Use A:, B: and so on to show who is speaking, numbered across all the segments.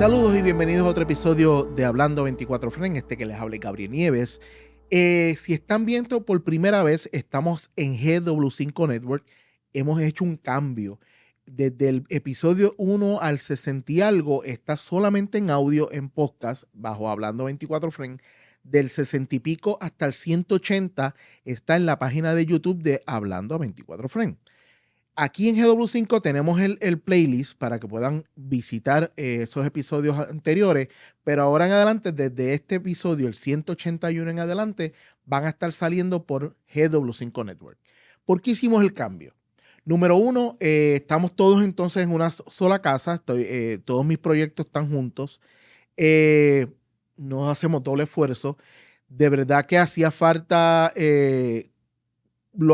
A: Saludos y bienvenidos a otro episodio de Hablando 24 Friends, que les habla Gabriel Nieves. Si están viendo por primera vez, estamos en GW5 Network. Hemos hecho un cambio. Desde el episodio 1 al 60 y algo está solamente en audio, en podcast, bajo Hablando 24 Friends. Del 60 y pico hasta el 180 está en la página de YouTube de Hablando 24 Friends. Aquí en GW5 tenemos el playlist para que puedan visitar esos episodios anteriores, pero ahora en adelante, desde este episodio, el 181 en adelante, van a estar saliendo por GW5 Network. ¿Por qué hicimos el cambio? Número uno, estamos todos entonces en una sola casa, todos mis proyectos están juntos, no hacemos doble esfuerzo. De verdad que hacía falta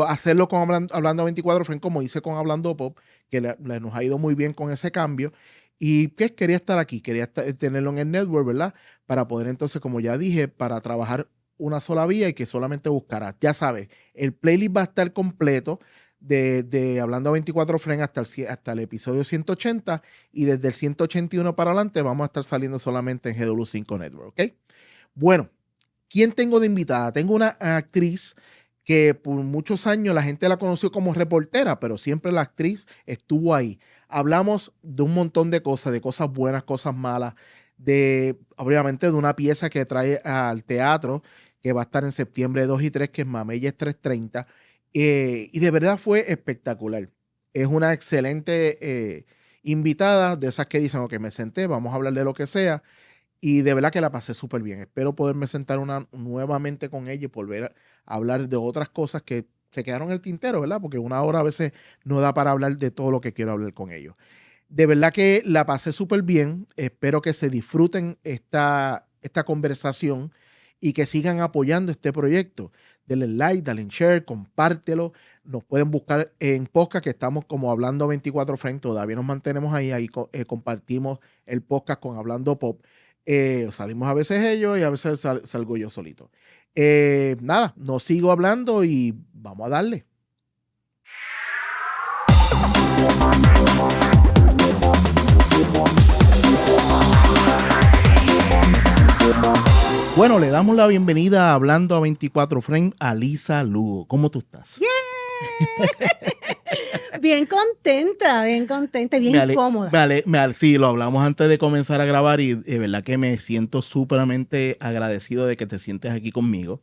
A: hacerlo con Hablando 24 Friends, como hice con Hablando Pop, que nos ha ido muy bien con ese cambio. Y que quería estar aquí, tenerlo en el network, ¿verdad? Para poder entonces, como ya dije, para trabajar una sola vía y que solamente buscarás. Ya sabes, el playlist va a estar completo de Hablando 24 Friends hasta el episodio 180, y desde el 181 para adelante vamos a estar saliendo solamente en GW5 Network, ¿ok? Bueno, ¿quién tengo de invitada? Tengo una actriz que por muchos años la gente la conoció como reportera, pero siempre la actriz estuvo ahí. Hablamos de un montón de cosas buenas, cosas malas, obviamente de una pieza que trae al teatro, que va a estar en septiembre 2 y 3, que es Mameyes 330, y de verdad fue espectacular. Es una excelente invitada, de esas que dicen, ok, me senté, vamos a hablar de lo que sea. Y de verdad que la pasé súper bien. Espero poderme sentar nuevamente con ella y volver a hablar de otras cosas que se quedaron en el tintero, ¿verdad? Porque una hora a veces no da para hablar de todo lo que quiero hablar con ellos. De verdad que la pasé súper bien. Espero que se disfruten esta conversación y que sigan apoyando este proyecto. Denle like, denle share, compártelo. Nos pueden buscar en podcast, que estamos como Hablando 24 Friends. Todavía nos mantenemos ahí compartimos el podcast con Hablando Pop. Salimos a veces ellos y a veces salgo yo solito. Nada, no sigo hablando y vamos a darle. Bueno, le damos la bienvenida a Hablando a 24 Friends a Lisa Lugo. ¿Cómo tú estás?
B: Yeah. Bien contenta, bien cómoda.
A: Sí, lo hablamos antes de comenzar a grabar y de verdad que me siento súperamente agradecido de que te sientes aquí conmigo.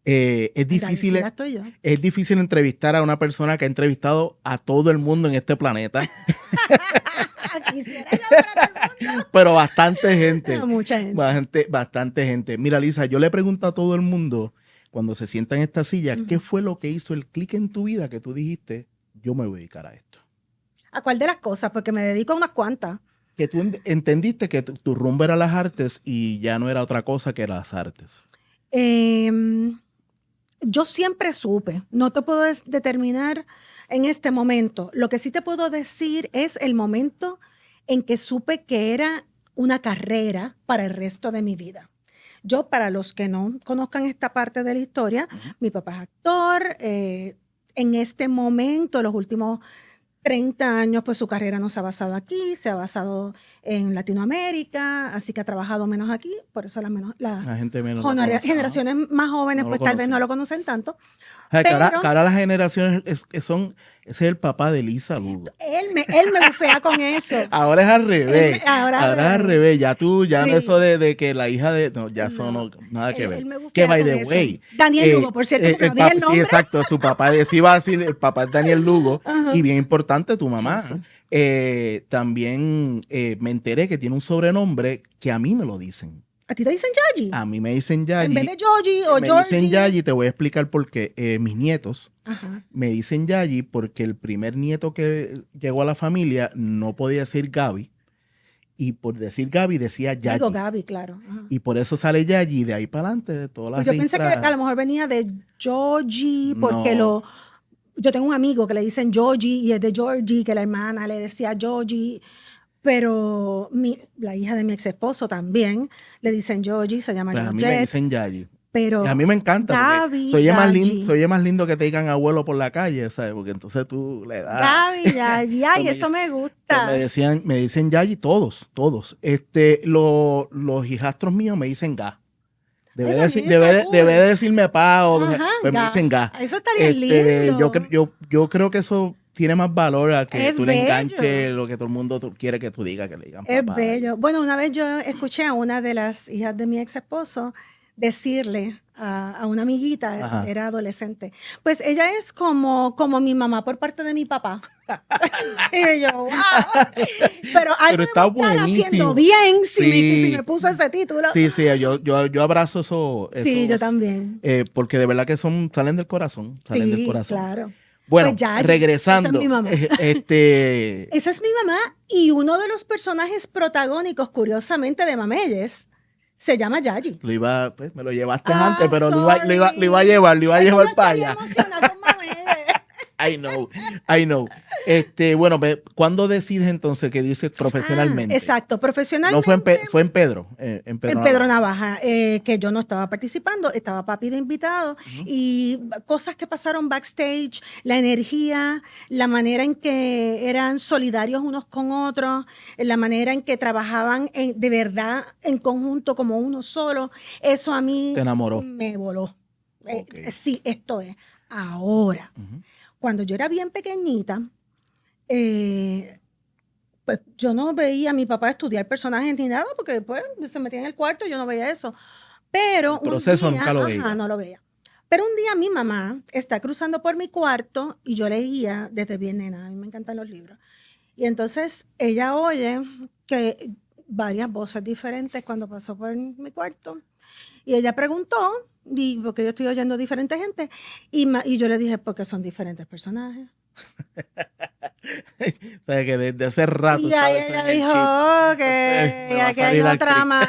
A: Es difícil entrevistar a una persona que ha entrevistado a todo el mundo en este planeta.
B: Quisiera yo para todo el mundo.
A: Pero bastante gente.
B: Mucha gente.
A: Bastante gente. Mira, Lisa, yo le pregunto a todo el mundo cuando se sienta en esta silla, ¿qué fue lo que hizo el clic en tu vida que tú dijiste, yo me voy a dedicar a esto?
B: ¿A cuál de las cosas? Porque me dedico a unas cuantas.
A: Que tú entendiste que tu rumbo era las artes y ya no era otra cosa que las artes.
B: Yo siempre supe, no te puedo determinar en este momento. Lo que sí te puedo decir es el momento en que supe que era una carrera para el resto de mi vida. Yo, para los que no conozcan esta parte de la historia, mi papá es actor. En este momento, los últimos 30 años, pues su carrera no se ha basado aquí, se ha basado en Latinoamérica, así que ha trabajado menos aquí, por eso
A: la gente menos
B: generaciones más jóvenes
A: no
B: pues tal vez no lo conocen tanto.
A: O sea, pero, que ahora las generaciones ese es el papá de Lisa Lugo.
B: Él me bufea con eso.
A: Ahora es al revés. Ahora es al revés. Ya tú,
B: sí.
A: eso de que la hija de... No, ya eso no, nada que ver.
B: Él me bufea
A: que by
B: con
A: the
B: eso.
A: way.
B: Daniel Lugo, por cierto, porque no dije el nombre.
A: Sí, exacto. Su papá, sí iba a decir, el papá es Daniel Lugo. Y bien importante, tu mamá. También me enteré que tiene un sobrenombre que a mí me lo dicen.
B: ¿A ti te dicen Yayi?
A: A mí me dicen Yayi.
B: En vez de Yogi o Georgie.
A: Me dicen Yayi, te voy a explicar por qué. Mis nietos me dicen Yayi porque el primer nieto que llegó a la familia no podía decir Gaby. Y por decir Gaby decía Yayi.
B: Digo Gaby, claro.
A: Y por eso sale Yayi de ahí para adelante. De todas las
B: yo pensé que a lo mejor venía de Georgie porque
A: no.
B: Yo tengo un amigo que le dicen Georgie y es de Georgie, que la hermana le decía Georgie. Pero la hija de mi ex esposo también le dicen Georgie, se llama
A: pues
B: Georgette.
A: A mí me dicen Yayi.
B: pero
A: Y a mí me encanta,
B: Gaby,
A: porque
B: Yayi.
A: se oye más lindo que te digan abuelo por la calle, ¿sabes? Porque entonces tú le das.
B: Gaby, Yayi, ay,
A: Pues
B: eso me
A: pues
B: gusta.
A: me dicen Yayi todos. Los hijastros míos me dicen Ga.
B: Ay, también está cool.
A: Debe decirme pa,
B: Ajá,
A: pues me
B: Ga.
A: dicen Ga.
B: Eso está bien lindo.
A: Yo creo que eso tiene más valor a que
B: Es
A: tú le
B: bello.
A: enganches lo que todo el mundo quiere que tú digas, que le digan
B: Es
A: papá.
B: bello. Bueno, una vez yo escuché a una de las hijas de mi ex esposo decirle a una amiguita,
A: Ajá.
B: era adolescente, pues ella es como mi mamá por parte de mi papá. Y yo, wow. Pero algo
A: está
B: debo estar
A: buenísimo.
B: haciendo bien si
A: Sí.
B: me puso ese título.
A: Sí, yo abrazo eso.
B: Sí, yo también.
A: Porque de verdad que salen del corazón. Salen del
B: Sí,
A: corazón.
B: claro.
A: Bueno,
B: Pues Yayi,
A: regresando.
B: esa es mi mamá. Esa es mi mamá y uno de los personajes protagónicos, curiosamente, de Mameyes se llama Yayi.
A: Pues, me lo llevaste antes, pero lo iba a llevar para allá.
B: Emocionada con Mameyes.
A: I know. Bueno, ¿cuándo decides entonces que dices profesionalmente?
B: Exacto, profesionalmente.
A: No fue en Pedro. En
B: Pedro Navaja, que yo no estaba participando, estaba papi de invitado y cosas que pasaron backstage, la energía, la manera en que eran solidarios unos con otros, la manera en que trabajaban de verdad en conjunto como uno solo, eso a mí
A: te enamoró.
B: Me voló.
A: Okay.
B: Sí, esto es. Ahora, cuando yo era bien pequeñita, pues yo no veía a mi papá estudiar personajes ni nada, porque pues se metía en el cuarto y yo no veía eso. Pero
A: el proceso nunca lo veía.
B: No lo veía. Pero un día mi mamá está cruzando por mi cuarto y yo leía desde bien nena, a mí me encantan los libros. Y entonces ella oye que varias voces diferentes cuando pasó por mi cuarto. Y ella preguntó, porque yo estoy oyendo diferente gente, y yo le dije, porque son diferentes personajes.
A: O sea, que desde hace rato.
B: Y ahí ella dijo, que aquí hay otra más.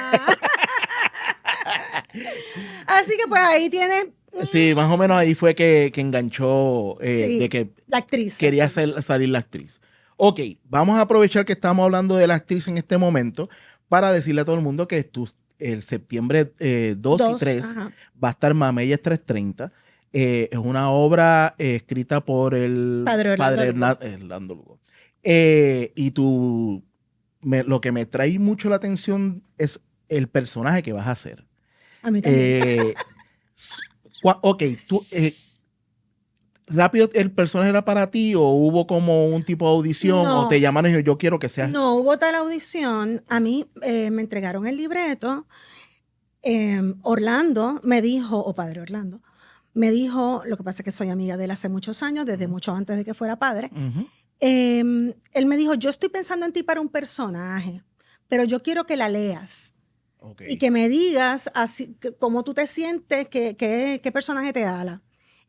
B: Así que pues ahí tienes.
A: Sí, más o menos ahí fue que enganchó de que
B: la actriz.
A: Quería salir la actriz. Ok, vamos a aprovechar que estamos hablando de la actriz en este momento para decirle a todo el mundo que el septiembre 2 y 3 va a estar Mameyes 330. Es una obra escrita por el padre Orlando Lugo. Y lo que me trae mucho la atención es el personaje que vas a hacer.
B: A mí también.
A: Ok, tú... ¿Rápido el personaje era para ti o hubo como un tipo de audición o te llamaron y dijeron, yo quiero que seas?
B: No hubo tal audición. A mí me entregaron el libreto. Orlando me dijo, o padre Orlando, me dijo, lo que pasa es que soy amiga de él hace muchos años, desde mucho antes de que fuera padre. Él me dijo, yo estoy pensando en ti para un personaje, pero yo quiero que la leas. Okay. Y que me digas así, cómo tú te sientes, qué personaje te ala.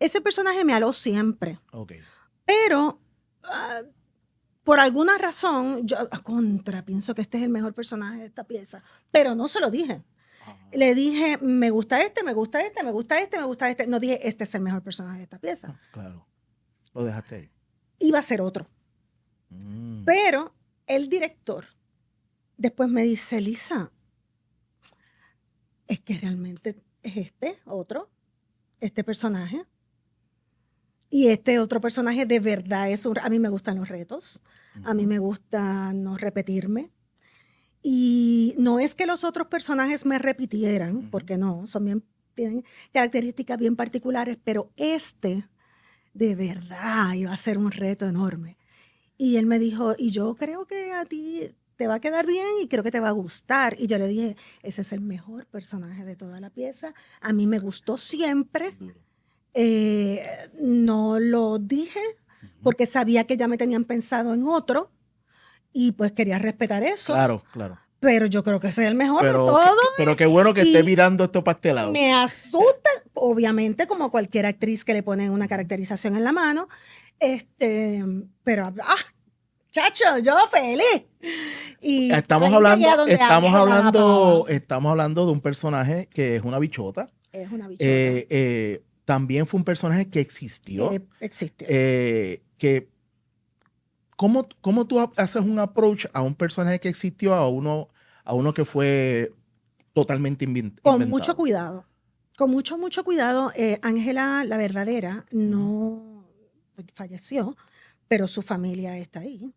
B: Ese personaje me aló siempre.
A: Okay.
B: Pero por alguna razón, yo pienso que este es el mejor personaje de esta pieza. Pero no se lo dije. Le dije, me gusta este, me gusta este, me gusta este, me gusta este. No dije, este es el mejor personaje de esta pieza.
A: Claro. Lo dejaste ahí.
B: Iba a ser otro. Pero el director después me dice, Lisa, es que realmente es este personaje. Y este otro personaje de verdad a mí me gustan los retos, a mí me gusta no repetirme. Y no es que los otros personajes me repitieran, porque no, tienen características bien particulares, pero de verdad iba a ser un reto enorme. Y él me dijo, y yo creo que a ti te va a quedar bien y creo que te va a gustar. Y yo le dije, ese es el mejor personaje de toda la pieza. A mí me gustó siempre. No lo dije porque sabía que ya me tenían pensado en otro y pues quería respetar eso.
A: Claro.
B: Pero yo creo que ese es el mejor de todos.
A: Pero qué bueno que esté mirando esto pastelado.
B: Me asusta, obviamente, como cualquier actriz que le ponen una caracterización en la mano. Pero, chacho, yo feliz. Y
A: estamos hablando de un personaje que es una bichota.
B: Es una bichota.
A: También fue un personaje que existió.
B: Existió.
A: ¿Cómo tú haces un approach a un personaje que existió a uno que fue totalmente inventado?
B: Con mucho cuidado. Con mucho, mucho cuidado. Ángela, la verdadera, no falleció, pero su familia está ahí.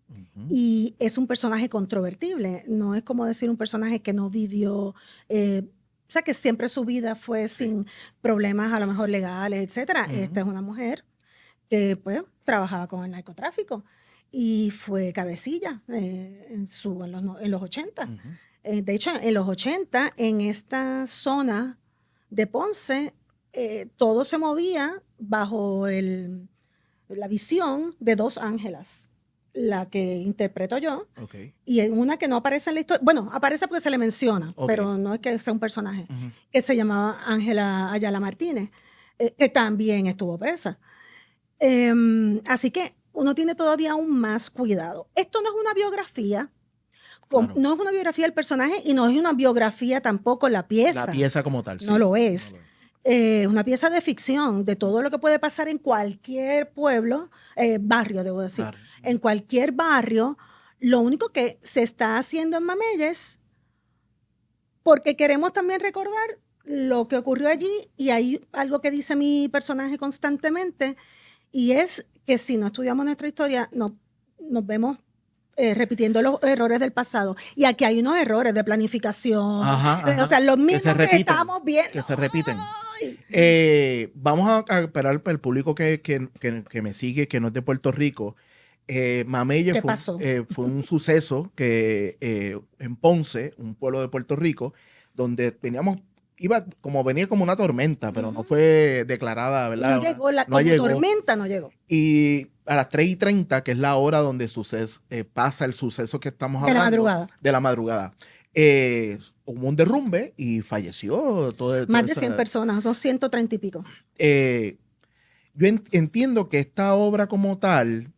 B: Y es un personaje controvertible. No es como decir un personaje que no vivió, o sea, que siempre su vida fue sin problemas a lo mejor legales, etcétera. Esta es una mujer que pues trabajaba con el narcotráfico y fue cabecilla en los 80. De hecho, en los 80, en esta zona de Ponce, todo se movía bajo la visión de dos Ángelas, la que interpreto yo, y en una que no aparece en la historia, bueno, aparece porque se le menciona, pero no es que sea un personaje, que se llamaba Ángela Ayala Martínez, que también estuvo presa. Así que uno tiene todavía aún más cuidado. Esto no es una biografía, claro. No es una biografía del personaje y no es una biografía tampoco la pieza.
A: La pieza como tal.
B: No lo es. Una pieza de ficción de todo lo que puede pasar en cualquier pueblo, barrio, debo decir. Claro. En cualquier barrio, lo único que se está haciendo en Mameyes, porque queremos también recordar lo que ocurrió allí, y hay algo que dice mi personaje constantemente, y es que si no estudiamos nuestra historia, nos vemos repitiendo los errores del pasado. Y aquí hay unos errores de planificación. O sea, los mismos que estamos viendo.
A: Que se repiten. Vamos a esperar para el público que me sigue, que no es de Puerto Rico. Mameyes fue un suceso que en Ponce, un pueblo de Puerto Rico, donde venía como una tormenta, pero no fue declarada, ¿verdad?
B: No llegó, tormenta no llegó.
A: Y a las 3:30, que es la hora donde pasa el suceso que estamos hablando. De la madrugada. Hubo un derrumbe y falleció.
B: Más de 100 personas, son 130 y pico.
A: Yo entiendo que esta obra como tal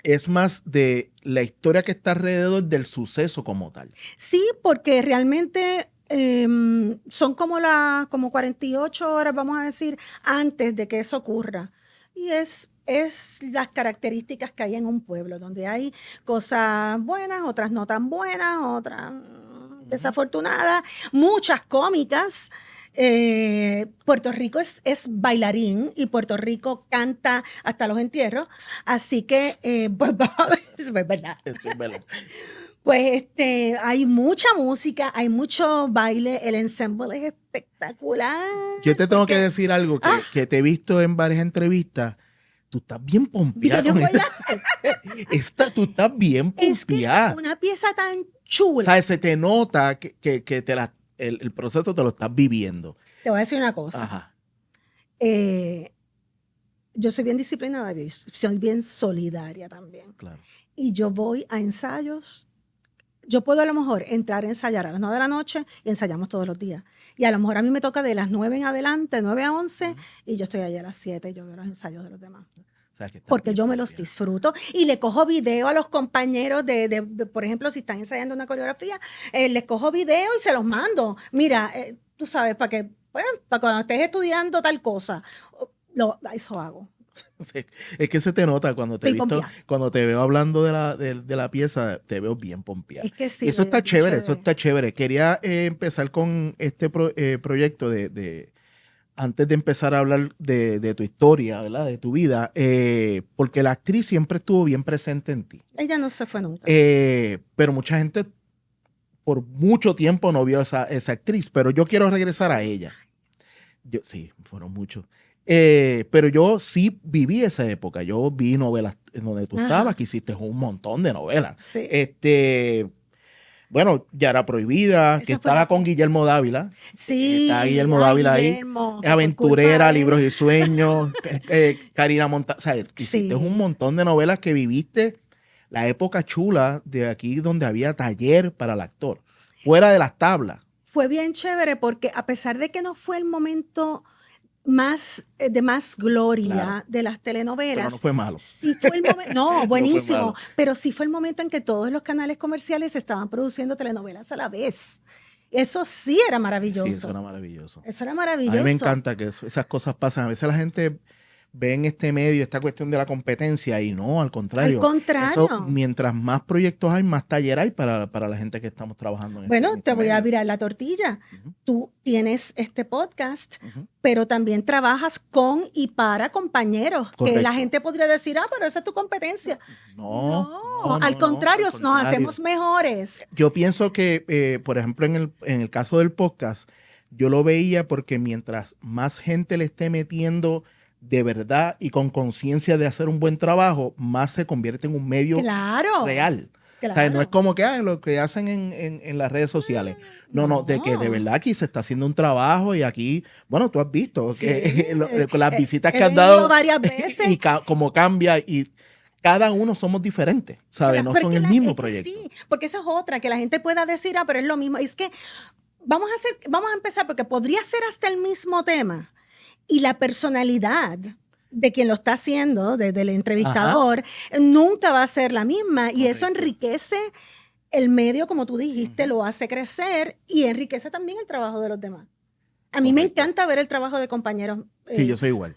A: es más de la historia que está alrededor del suceso como tal.
B: Sí, porque realmente son como 48 horas, vamos a decir, antes de que eso ocurra. Y es las características que hay en un pueblo, donde hay cosas buenas, otras no tan buenas, otras desafortunadas, muchas cómicas. Puerto Rico es bailarín y Puerto Rico canta hasta los entierros, así que pues vamos a ver, es verdad.
A: Sí, es verdad.
B: Pues hay mucha música, hay mucho baile, el ensemble es espectacular.
A: Yo te tengo que decir algo que te he visto en varias entrevistas. Tú estás bien pompeada. Tú estás bien pompeada.
B: Es que es una pieza tan chula.
A: O sea, se te nota que el proceso te lo estás viviendo.
B: Te voy a decir una cosa. Ajá. Yo soy bien disciplinada, soy bien solidaria también.
A: Claro.
B: Y yo voy a ensayos. Yo puedo a lo mejor entrar a ensayar a las 9 de la noche y ensayamos todos los días. Y a lo mejor a mí me toca de las 9 en adelante, 9 a 11, y yo estoy allá a las 7 y yo veo los ensayos de los demás. O sea, porque yo me los disfruto y le cojo video a los compañeros por ejemplo, si están ensayando una coreografía, les cojo video y se los mando. Mira, tú sabes, para cuando estés estudiando tal cosa, eso hago.
A: Sí, es que se te nota cuando te veo hablando de la pieza, te veo bien pompeada.
B: Es que sí.
A: Eso está chévere, eso está chévere. Quería empezar con este proyecto antes de empezar a hablar de tu historia, ¿verdad? De tu vida, porque la actriz siempre estuvo bien presente en ti.
B: Ella no se fue nunca.
A: Pero mucha gente por mucho tiempo no vio esa actriz, pero yo quiero regresar a ella. Sí, fueron muchos. Pero yo sí viví esa época. Yo vi novelas en donde tú estabas, que hiciste un montón de novelas.
B: Sí.
A: Bueno, Ya era prohibida, que estaba con Guillermo Dávila.
B: Sí.
A: Está Guillermo Dávila ahí. Aventurera, Libros y Sueños, Karina Monta. O sea, hiciste un montón de novelas que viviste la época chula de aquí donde había taller para el actor, fuera de las tablas.
B: Fue bien chévere porque a pesar de que no fue el momento de más gloria de las telenovelas.
A: Pero no fue malo.
B: Sí fue el momento, no, buenísimo, no pero sí fue el momento en que todos los canales comerciales estaban produciendo telenovelas a la vez. Eso sí era maravilloso.
A: Sí, eso era maravilloso.
B: Eso era maravilloso.
A: A mí me encanta que esas cosas pasan. A veces la gente ven este medio, esta cuestión de la competencia y no, al
B: Al
A: contrario.
B: contrario.
A: Eso, mientras más proyectos hay, más taller hay para la gente que estamos trabajando en
B: Bueno,
A: en
B: te voy a
A: medio.
B: virar la tortilla.
A: Ujú,
B: Tú tienes este podcast,
A: ujú.
B: pero también trabajas con y para compañeros, que
A: Correcto.
B: la gente podría decir, pero esa es tu competencia.
A: No,
B: Al contrario,
A: al
B: nos
A: contrario.
B: hacemos mejores.
A: Yo pienso que, por ejemplo, en el caso del podcast, yo lo veía porque mientras más gente le esté metiendo de verdad y con conciencia de hacer un buen trabajo, más se convierte en un medio
B: Claro.
A: real. O sea,
B: Claro.
A: no es como que lo que hacen en las redes sociales. No, de que de verdad aquí se está haciendo un trabajo y aquí, bueno, tú has visto que
B: Sí,
A: con las visitas
B: he
A: que han
B: venido
A: dado
B: varias veces.
A: y cómo cambia y cada uno somos diferentes, ¿sabes? No
B: Pero
A: son
B: es
A: el
B: que
A: mismo
B: es que
A: proyecto.
B: sí, porque esa es otra, que la gente pueda decir, pero es lo mismo. Es que vamos a empezar, porque podría ser hasta el mismo tema. Y la personalidad de quien lo está haciendo, del entrevistador, nunca va a ser la misma. Y eso
A: Correcto.
B: enriquece el medio, como tú dijiste,
A: Ujú.
B: lo hace crecer y enriquece también el trabajo de los demás. A mí me
A: Correcto.
B: encanta ver el trabajo de compañeros.
A: Sí, yo soy igual.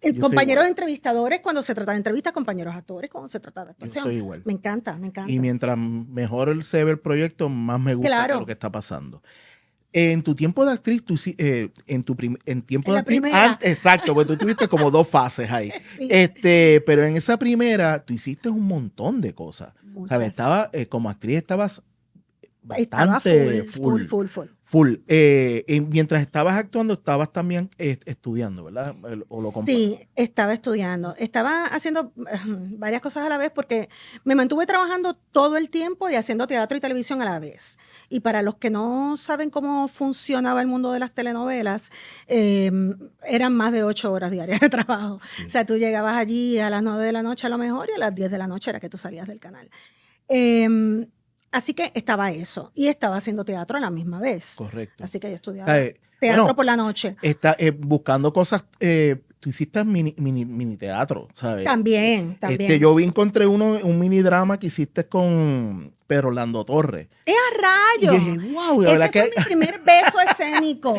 A: Yo
B: Compañeros
A: soy igual.
B: entrevistadores cuando se trata de entrevistas, compañeros actores cuando se trata de
A: Yo
B: actuación.
A: soy igual.
B: Me encanta, me encanta.
A: Y mientras mejor se ve el proyecto, más me gusta
B: Claro.
A: lo que está pasando. En tu tiempo de actriz, en tiempo
B: En
A: de
B: la
A: actriz,
B: primera.
A: exacto, porque tú tuviste como 2 fases ahí.
B: Sí.
A: Pero en esa primera, tú hiciste un montón de cosas.
B: Muchas.
A: ¿Sabes? Como actriz estabas
B: Estaba
A: bastante
B: full.
A: Y mientras estabas actuando, estabas también estudiando, ¿verdad?
B: Sí, estaba estudiando. Estaba haciendo varias cosas a la vez porque me mantuve trabajando todo el tiempo y haciendo teatro y televisión a la vez. Y para los que no saben cómo funcionaba el mundo de las telenovelas, eran más de 8 horas diarias de trabajo.
A: Sí.
B: O sea, tú llegabas allí a las 9 de la noche a lo mejor y a las 10 de la noche era que tú salías del canal. Así que estaba eso. Y estaba haciendo teatro a la misma vez.
A: Correcto.
B: Así que yo estudiaba teatro por la noche.
A: Buscando cosas, tú hiciste mini teatro, ¿sabes?
B: También.
A: Yo encontré un mini drama que hiciste con Pedro Orlando Torres.
B: ¡Es a
A: Y yo
B: rayos!
A: dije, wow, la
B: Ese
A: verdad
B: fue mi primer beso escénico.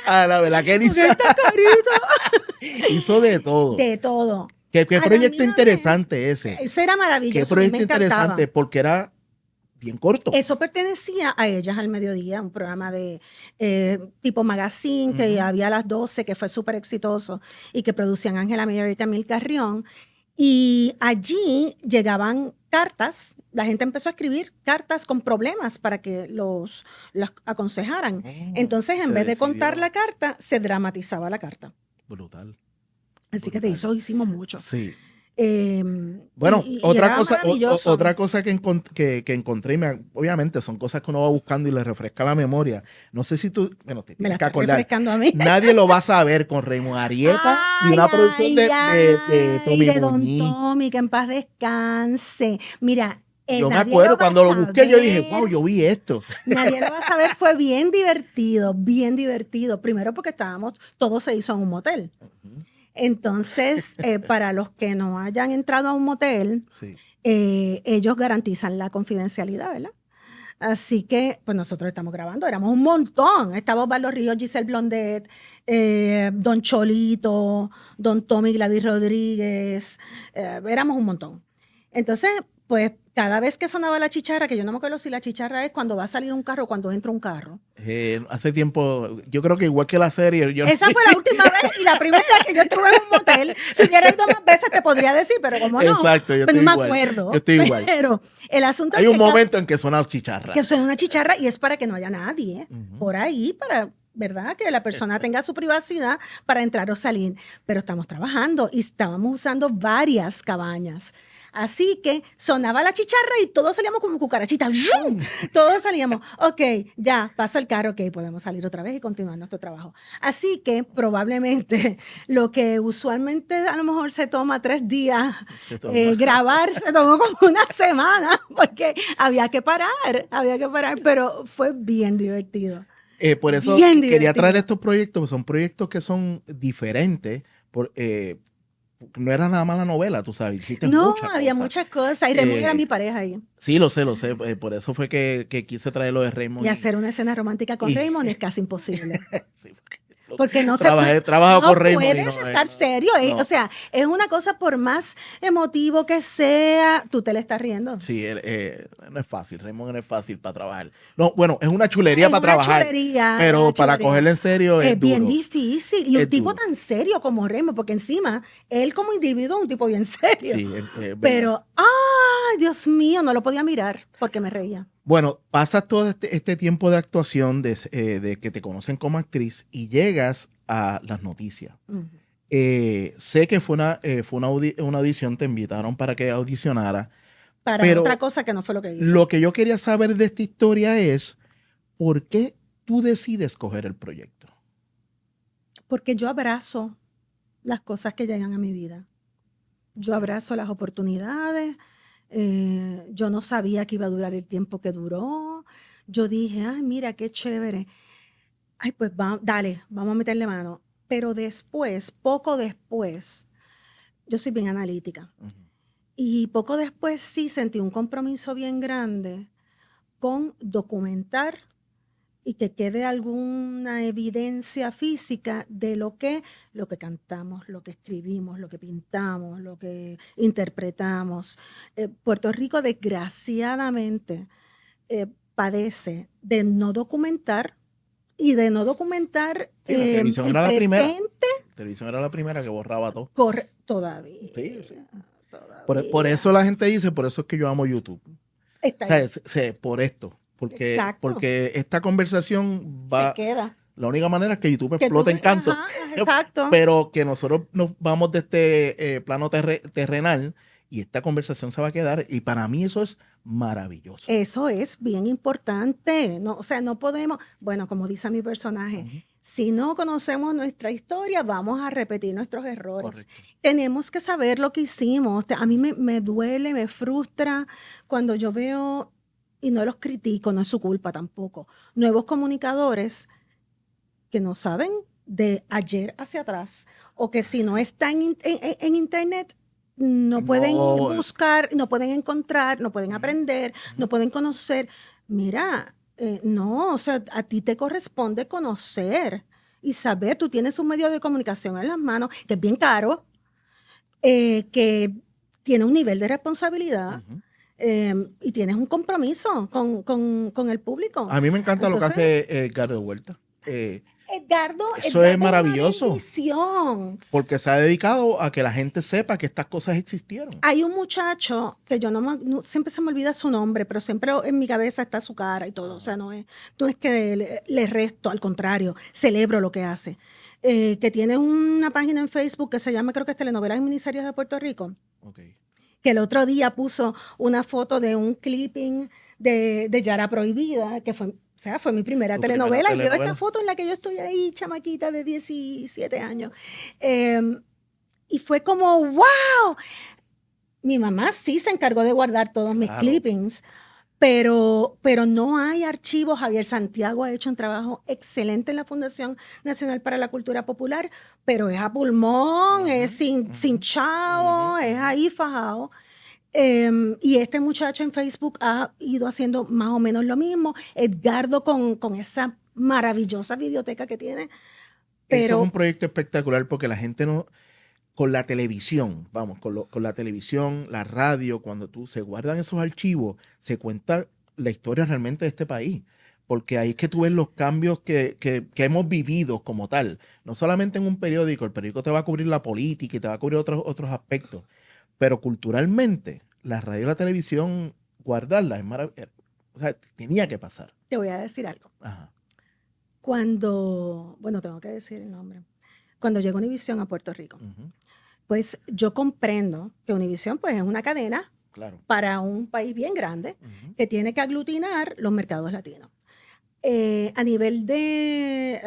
A: la verdad que él hizo,
B: Esta carita.
A: hizo de todo.
B: De todo.
A: ¿Qué
B: A la
A: proyecto
B: misma
A: ese?
B: Ese era maravilloso.
A: ¿Qué
B: a mí me
A: proyecto
B: encantaba.
A: interesante? Porque era bien corto.
B: Eso pertenecía a Ellas al Mediodía, un programa de tipo magazine que había a las 12, que fue súper exitoso y que producían Ángela Mayer y Camil Carrión. Y allí llegaban cartas, la gente empezó a escribir cartas con problemas para que los aconsejaran. Entonces, en vez de contar la carta, se dramatizaba la carta.
A: Brutal.
B: Así que de eso hicimos mucho.
A: Sí.
B: Bueno,
A: otra cosa que encontré, obviamente son cosas que uno va buscando y le refresca la memoria. No sé si tú, bueno, te tienes que acordar.
B: Refrescando a mí.
A: Nadie lo va a saber con Raymond Arrieta y una producción de Tommy
B: de
A: Muñiz.
B: Don Tommy, que en paz descanse. Mira,
A: yo me acuerdo cuando lo busqué, yo dije, wow, yo vi esto.
B: Nadie lo va a saber, fue bien divertido, bien divertido. Primero porque todo se hizo en un motel. Entonces, para los que no hayan entrado a un motel,
A: sí.
B: Ellos garantizan la confidencialidad, ¿verdad? Así que, pues nosotros estamos grabando, éramos un montón. Estaba Osvaldo Ríos, Giselle Blondet, Don Cholito, Don Tommy Gladys Rodríguez, éramos un montón. Entonces, pues cada vez que sonaba la chicharra, que yo no me acuerdo si la chicharra es cuando va a salir un carro o cuando entra un carro.
A: Hace tiempo, yo creo que igual que la serie.
B: Esa fue la última vez y la primera que yo estuve en un motel. Si hubiera ido más veces te podría decir, pero como no,
A: exacto, yo
B: pues no
A: estoy
B: me
A: igual.
B: acuerdo.
A: Yo estoy igual.
B: Pero el asunto
A: Hay
B: es
A: un momento en que suena la chicharra.
B: Que suena una chicharra y es para que no haya nadie por ahí, para, ¿verdad? Que la persona tenga su privacidad para entrar o salir. Pero estamos trabajando y estábamos usando varias cabañas. Así que sonaba la chicharra y todos salíamos como cucarachitas. ¡Zum! Todos salíamos. Ok, ya, pasó el carro. Ok, podemos salir otra vez y continuar nuestro trabajo. Así que probablemente lo que usualmente a lo mejor se toma 3 días grabar, se tomó como una semana porque había que parar, pero fue bien divertido.
A: Por eso quería traer estos proyectos, porque son proyectos que son diferentes. No era nada más la novela, tú sabes.
B: No, había muchas cosas. Y Raymond era mi pareja ahí.
A: Sí, lo sé. Por eso fue que quise traer lo de Raymond.
B: Y hacer una escena romántica con Raymond es casi imposible.
A: Sí,
B: Porque no
A: Trabajo
B: no
A: con Raymond.
B: puedes estar serio.
A: no.
B: O sea, es una cosa por más emotivo que sea, tú te le estás riendo.
A: Sí, no es fácil. Raymond no es fácil para trabajar. No, bueno, es una chulería para trabajar.
B: Chulería,
A: Pero
B: una
A: para
B: chulería.
A: cogerlo en serio es
B: bien
A: duro.
B: difícil. Y un
A: Es
B: tipo
A: duro.
B: tan serio como Raymond, porque encima, él como individuo es un tipo bien serio.
A: Sí, es verdad.
B: Pero, ¡ay, Dios mío! No lo podía mirar porque me reía.
A: Bueno, pasas todo este tiempo de actuación, de que te conocen como actriz, y llegas a las noticias. Sé que fue una audición, te invitaron para que audicionara,
B: Para
A: pero
B: otra cosa que no fue lo que hice.
A: lo que yo quería saber de esta historia es, ¿por qué tú decides coger el proyecto?
B: Porque yo abrazo las cosas que llegan a mi vida. Yo abrazo las oportunidades. Yo no sabía que iba a durar el tiempo que duró. Yo dije, ay, mira, qué chévere. Ay, pues dale, vamos a meterle mano. Pero después, poco después, yo soy bien analítica. Y poco después sí sentí un compromiso bien grande con documentar y que quede alguna evidencia física de lo que cantamos, lo que escribimos, lo que pintamos, lo que interpretamos. Puerto Rico, desgraciadamente, padece de no documentar y de no documentar
A: Sí, la televisión
B: el
A: era la primera.
B: presente.
A: La televisión era la primera que borraba todo.
B: Todavía.
A: Sí.
B: Todavía.
A: Por eso la gente dice, por eso es que yo amo YouTube.
B: Está
A: O sea,
B: ahí.
A: por esto.
B: Exacto.
A: Porque esta conversación va...
B: Se queda.
A: La única manera es que YouTube
B: Que
A: explote en canto.
B: Ajá, exacto.
A: Pero que nosotros nos vamos de este plano terrenal y esta conversación se va a quedar. Y para mí eso es maravilloso.
B: Eso es bien importante. No, o sea, no podemos, bueno, como dice mi personaje, si no conocemos nuestra historia, vamos a repetir nuestros errores.
A: Correcto.
B: Tenemos que saber lo que hicimos. A mí me duele, me frustra cuando yo veo, y no los critico, no es su culpa tampoco, nuevos comunicadores que no saben de ayer hacia atrás, o que si no está en internet, no pueden buscar, no pueden encontrar, no pueden aprender, no pueden conocer. Mira, no, o sea, a ti te corresponde conocer y saber. Tú tienes un medio de comunicación en las manos que es bien caro, que tiene un nivel de responsabilidad. Y tienes un compromiso con el público.
A: A mí me encanta lo que hace Edgardo Huerta.
B: Edgardo,
A: eso es maravilloso.
B: Una bendición.
A: Porque se ha dedicado a que la gente sepa que estas cosas existieron.
B: Hay un muchacho que yo siempre se me olvida su nombre, pero siempre en mi cabeza está su cara y todo. O sea, no es que le resto, al contrario, celebro lo que hace. Que tiene una página en Facebook que se llama, creo que es Telenovelas y Miniseries de Puerto Rico.
A: Okay.
B: Que el otro día puso una foto de un clipping de Yara Prohibida, que fue mi primera telenovela. Y veo esta foto en la que yo estoy ahí, chamaquita de 17 años. Y fue como, ¡wow! Mi mamá sí se encargó de guardar todos mis clippings, pero no hay archivos. Javier Santiago ha hecho un trabajo excelente en la Fundación Nacional para la Cultura Popular, pero es a pulmón, es sin chavo, es ahí fajado. Y este muchacho en Facebook ha ido haciendo más o menos lo mismo. Edgardo con esa maravillosa videoteca que tiene. Pero
A: eso es un proyecto espectacular porque la gente no... Con la televisión, vamos, con la televisión, la radio, cuando se guardan esos archivos, se cuenta la historia realmente de este país. Porque ahí es que tú ves los cambios que hemos vivido como tal. No solamente en un periódico, el periódico te va a cubrir la política y te va a cubrir otros aspectos. Pero culturalmente, la radio y la televisión, guardarla es maravilloso. O sea, tenía que pasar.
B: Te voy a decir algo.
A: Ajá.
B: Tengo que decir el nombre. Cuando llegó Univisión a Puerto Rico, pues yo comprendo que Univisión pues, es una cadena para un país bien grande que tiene que aglutinar los mercados latinos. A nivel de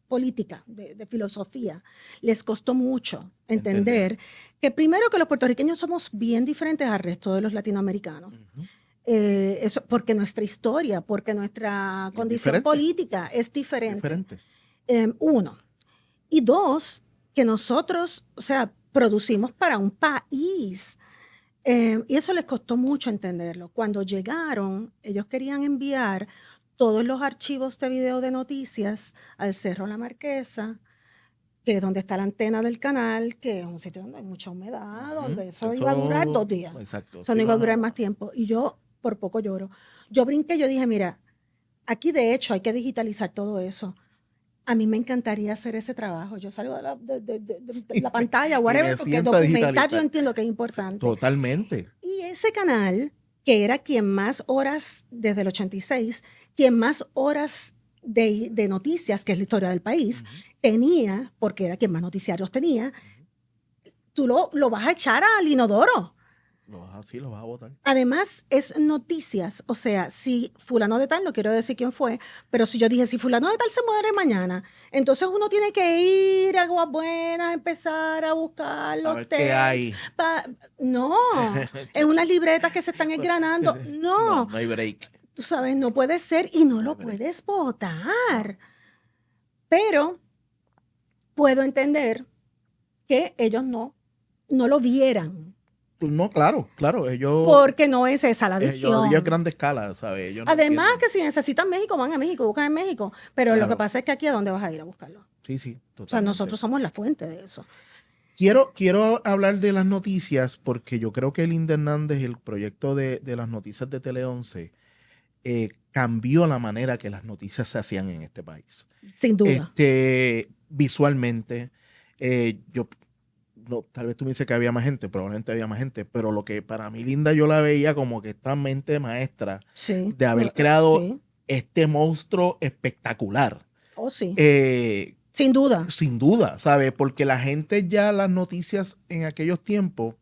B: política, de filosofía, les costó mucho entender que primero que los puertorriqueños somos bien diferentes al resto de los latinoamericanos. Eso, porque nuestra historia, porque nuestra condición política es diferente. Uno. Y dos, que nosotros, o sea, producimos para un país. Y eso les costó mucho entenderlo. Cuando llegaron, ellos querían enviar todos los archivos de video de noticias al Cerro La Marquesa, que es donde está la antena del canal, que es un sitio donde hay mucha humedad, donde eso iba a durar 2 días.
A: Exacto.
B: Eso no iba a durar más tiempo. Y yo por poco lloro. Yo brinqué, yo dije, mira, aquí de hecho hay que digitalizar todo eso. A mí me encantaría hacer ese trabajo. Yo salgo de la pantalla, whatever, porque documentar yo entiendo que es importante.
A: Totalmente.
B: Y ese canal, que era quien más horas, desde el 86, quien más horas de noticias, que es la historia del país, tenía, porque era quien más noticiarios tenía, tú lo vas a echar al inodoro.
A: Lo vas a botar.
B: Además, es noticias. O sea, si fulano de tal, no quiero decir quién fue, pero si yo dije, si fulano de tal se muere mañana, entonces uno tiene que ir a Aguas Buenas, empezar a buscar los
A: textos. ¿Qué hay?
B: No, en unas libretas que se están engranando. No,
A: no hay break.
B: Tú sabes, no puede ser y no lo puedes votar. Pero puedo entender que ellos no lo vieran.
A: No, claro. Ellos,
B: porque no es esa la visión.
A: Ellos grande escala, ¿sabes? Ellos
B: Además, que si necesitan México, van a México, buscan en México. Pero lo que pasa es que aquí, ¿a dónde vas a ir a buscarlo?
A: Sí, totalmente.
B: O sea, nosotros somos la fuente de eso.
A: Quiero hablar de las noticias porque yo creo que Linda Hernández, el proyecto de las noticias de Tele 11, cambió la manera que las noticias se hacían en este país.
B: Sin duda.
A: Visualmente, tal vez tú me dices que había más gente, probablemente había más gente, pero lo que para mí Linda yo la veía como que esta mente maestra de haber creado este monstruo espectacular.
B: Oh, sí.
A: Sin duda. Sin duda, ¿sabes? Porque la gente ya las noticias en aquellos tiempos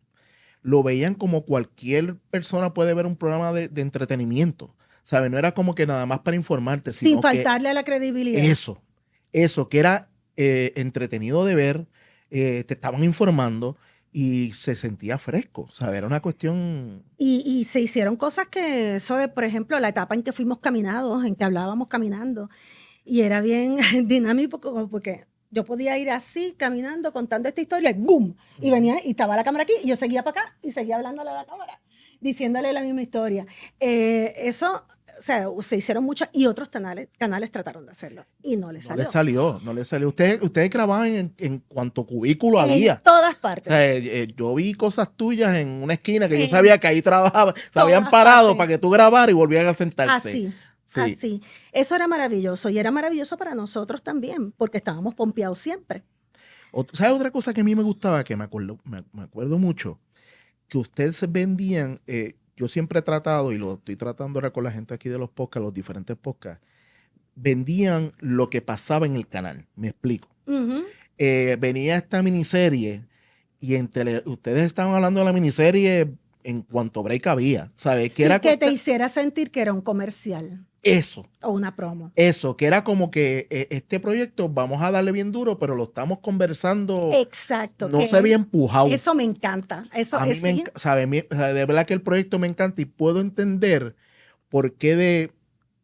A: lo veían como cualquier persona puede ver un programa de entretenimiento. ¿Sabes? No era como que nada más para informarte. Sino
B: sin faltarle a la credibilidad.
A: Eso, que era entretenido de ver, te estaban informando y se sentía fresco, ¿sabes? Era una cuestión...
B: Y se hicieron cosas que, eso de, por ejemplo, la etapa en que fuimos caminados, en que hablábamos caminando, y era bien dinámico porque yo podía ir así, caminando, contando esta historia, y ¡boom! Y venía, y estaba la cámara aquí, y yo seguía para acá, y seguía hablándole a la cámara, diciéndole la misma historia. Eso, o sea, se hicieron muchas, y otros canales trataron de hacerlo, y no les salió.
A: No les salió. Ustedes grababan en cuanto cubículo había.
B: En todas partes.
A: O sea, yo vi cosas tuyas en una esquina que yo sabía que ahí trabajaba, se habían parado para que tú grabaras y volvían a sentarse.
B: Así. Eso era maravilloso, y era maravilloso para nosotros también, porque estábamos pompeados siempre.
A: ¿Sabes otra cosa que a mí me gustaba, que me acuerdo mucho? Que ustedes vendían, yo siempre he tratado, y lo estoy tratando ahora con la gente aquí de los podcasts, los diferentes podcasts, vendían lo que pasaba en el canal. Me explico. Venía esta miniserie y ustedes estaban hablando de la miniserie en cuanto break había, ¿sabes?
B: Que te hiciera sentir que era un comercial.
A: Eso.
B: O una promo.
A: Eso, que era como que este proyecto vamos a darle bien duro, pero lo estamos conversando.
B: Exacto.
A: No se había empujado.
B: Eso me encanta. Eso
A: a mí de verdad que el proyecto me encanta y puedo entender por qué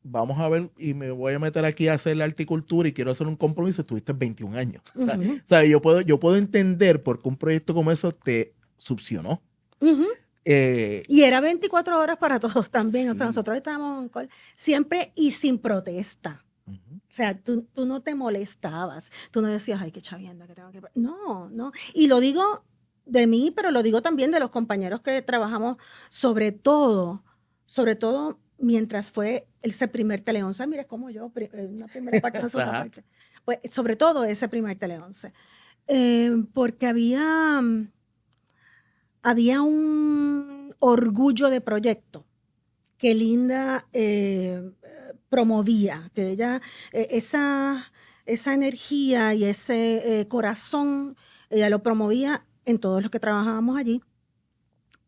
A: vamos a ver, y me voy a meter aquí a hacer la horticultura y quiero hacer un compromiso, estuviste 21 años. ¿Sabes? Yo puedo entender por qué un proyecto como eso te succionó.
B: Y era 24 horas para todos también. O sea, nosotros estábamos en call siempre y sin protesta. O sea, tú no te molestabas. Tú no decías, ay, qué chavienda que tengo que... No. Y lo digo de mí, pero lo digo también de los compañeros que trabajamos, sobre todo mientras fue ese primer Tele 11. Mira, es como yo, una primera parte, una segunda parte. Pues, sobre todo ese primer Tele 11. Porque había un orgullo de proyecto que Linda promovía, que ella, esa energía y ese corazón, ella lo promovía en todos los que trabajábamos allí.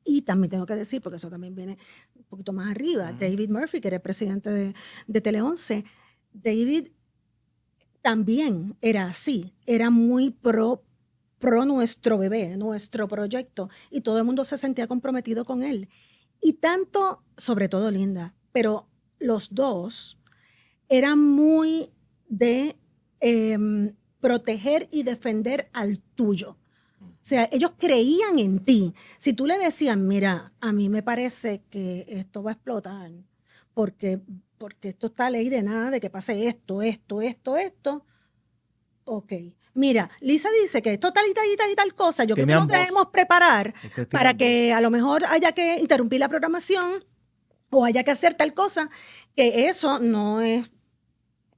B: Y también tengo que decir, porque eso también viene un poquito más arriba, David Murphy, que era el presidente de Tele 11, David también era así, era muy pro nuestro bebé, nuestro proyecto, y todo el mundo se sentía comprometido con él. Y tanto, sobre todo Linda, pero los dos eran muy de proteger y defender al tuyo. O sea, ellos creían en ti. Si tú le decías, mira, a mí me parece que esto va a explotar, porque porque esto está ley de nada, de que pase esto. Ok. Mira, Lisa dice que esto tal y tal y tal y tal cosa. Yo creo que nos debemos preparar para que a lo mejor haya que interrumpir la programación o haya que hacer tal cosa, que eso no es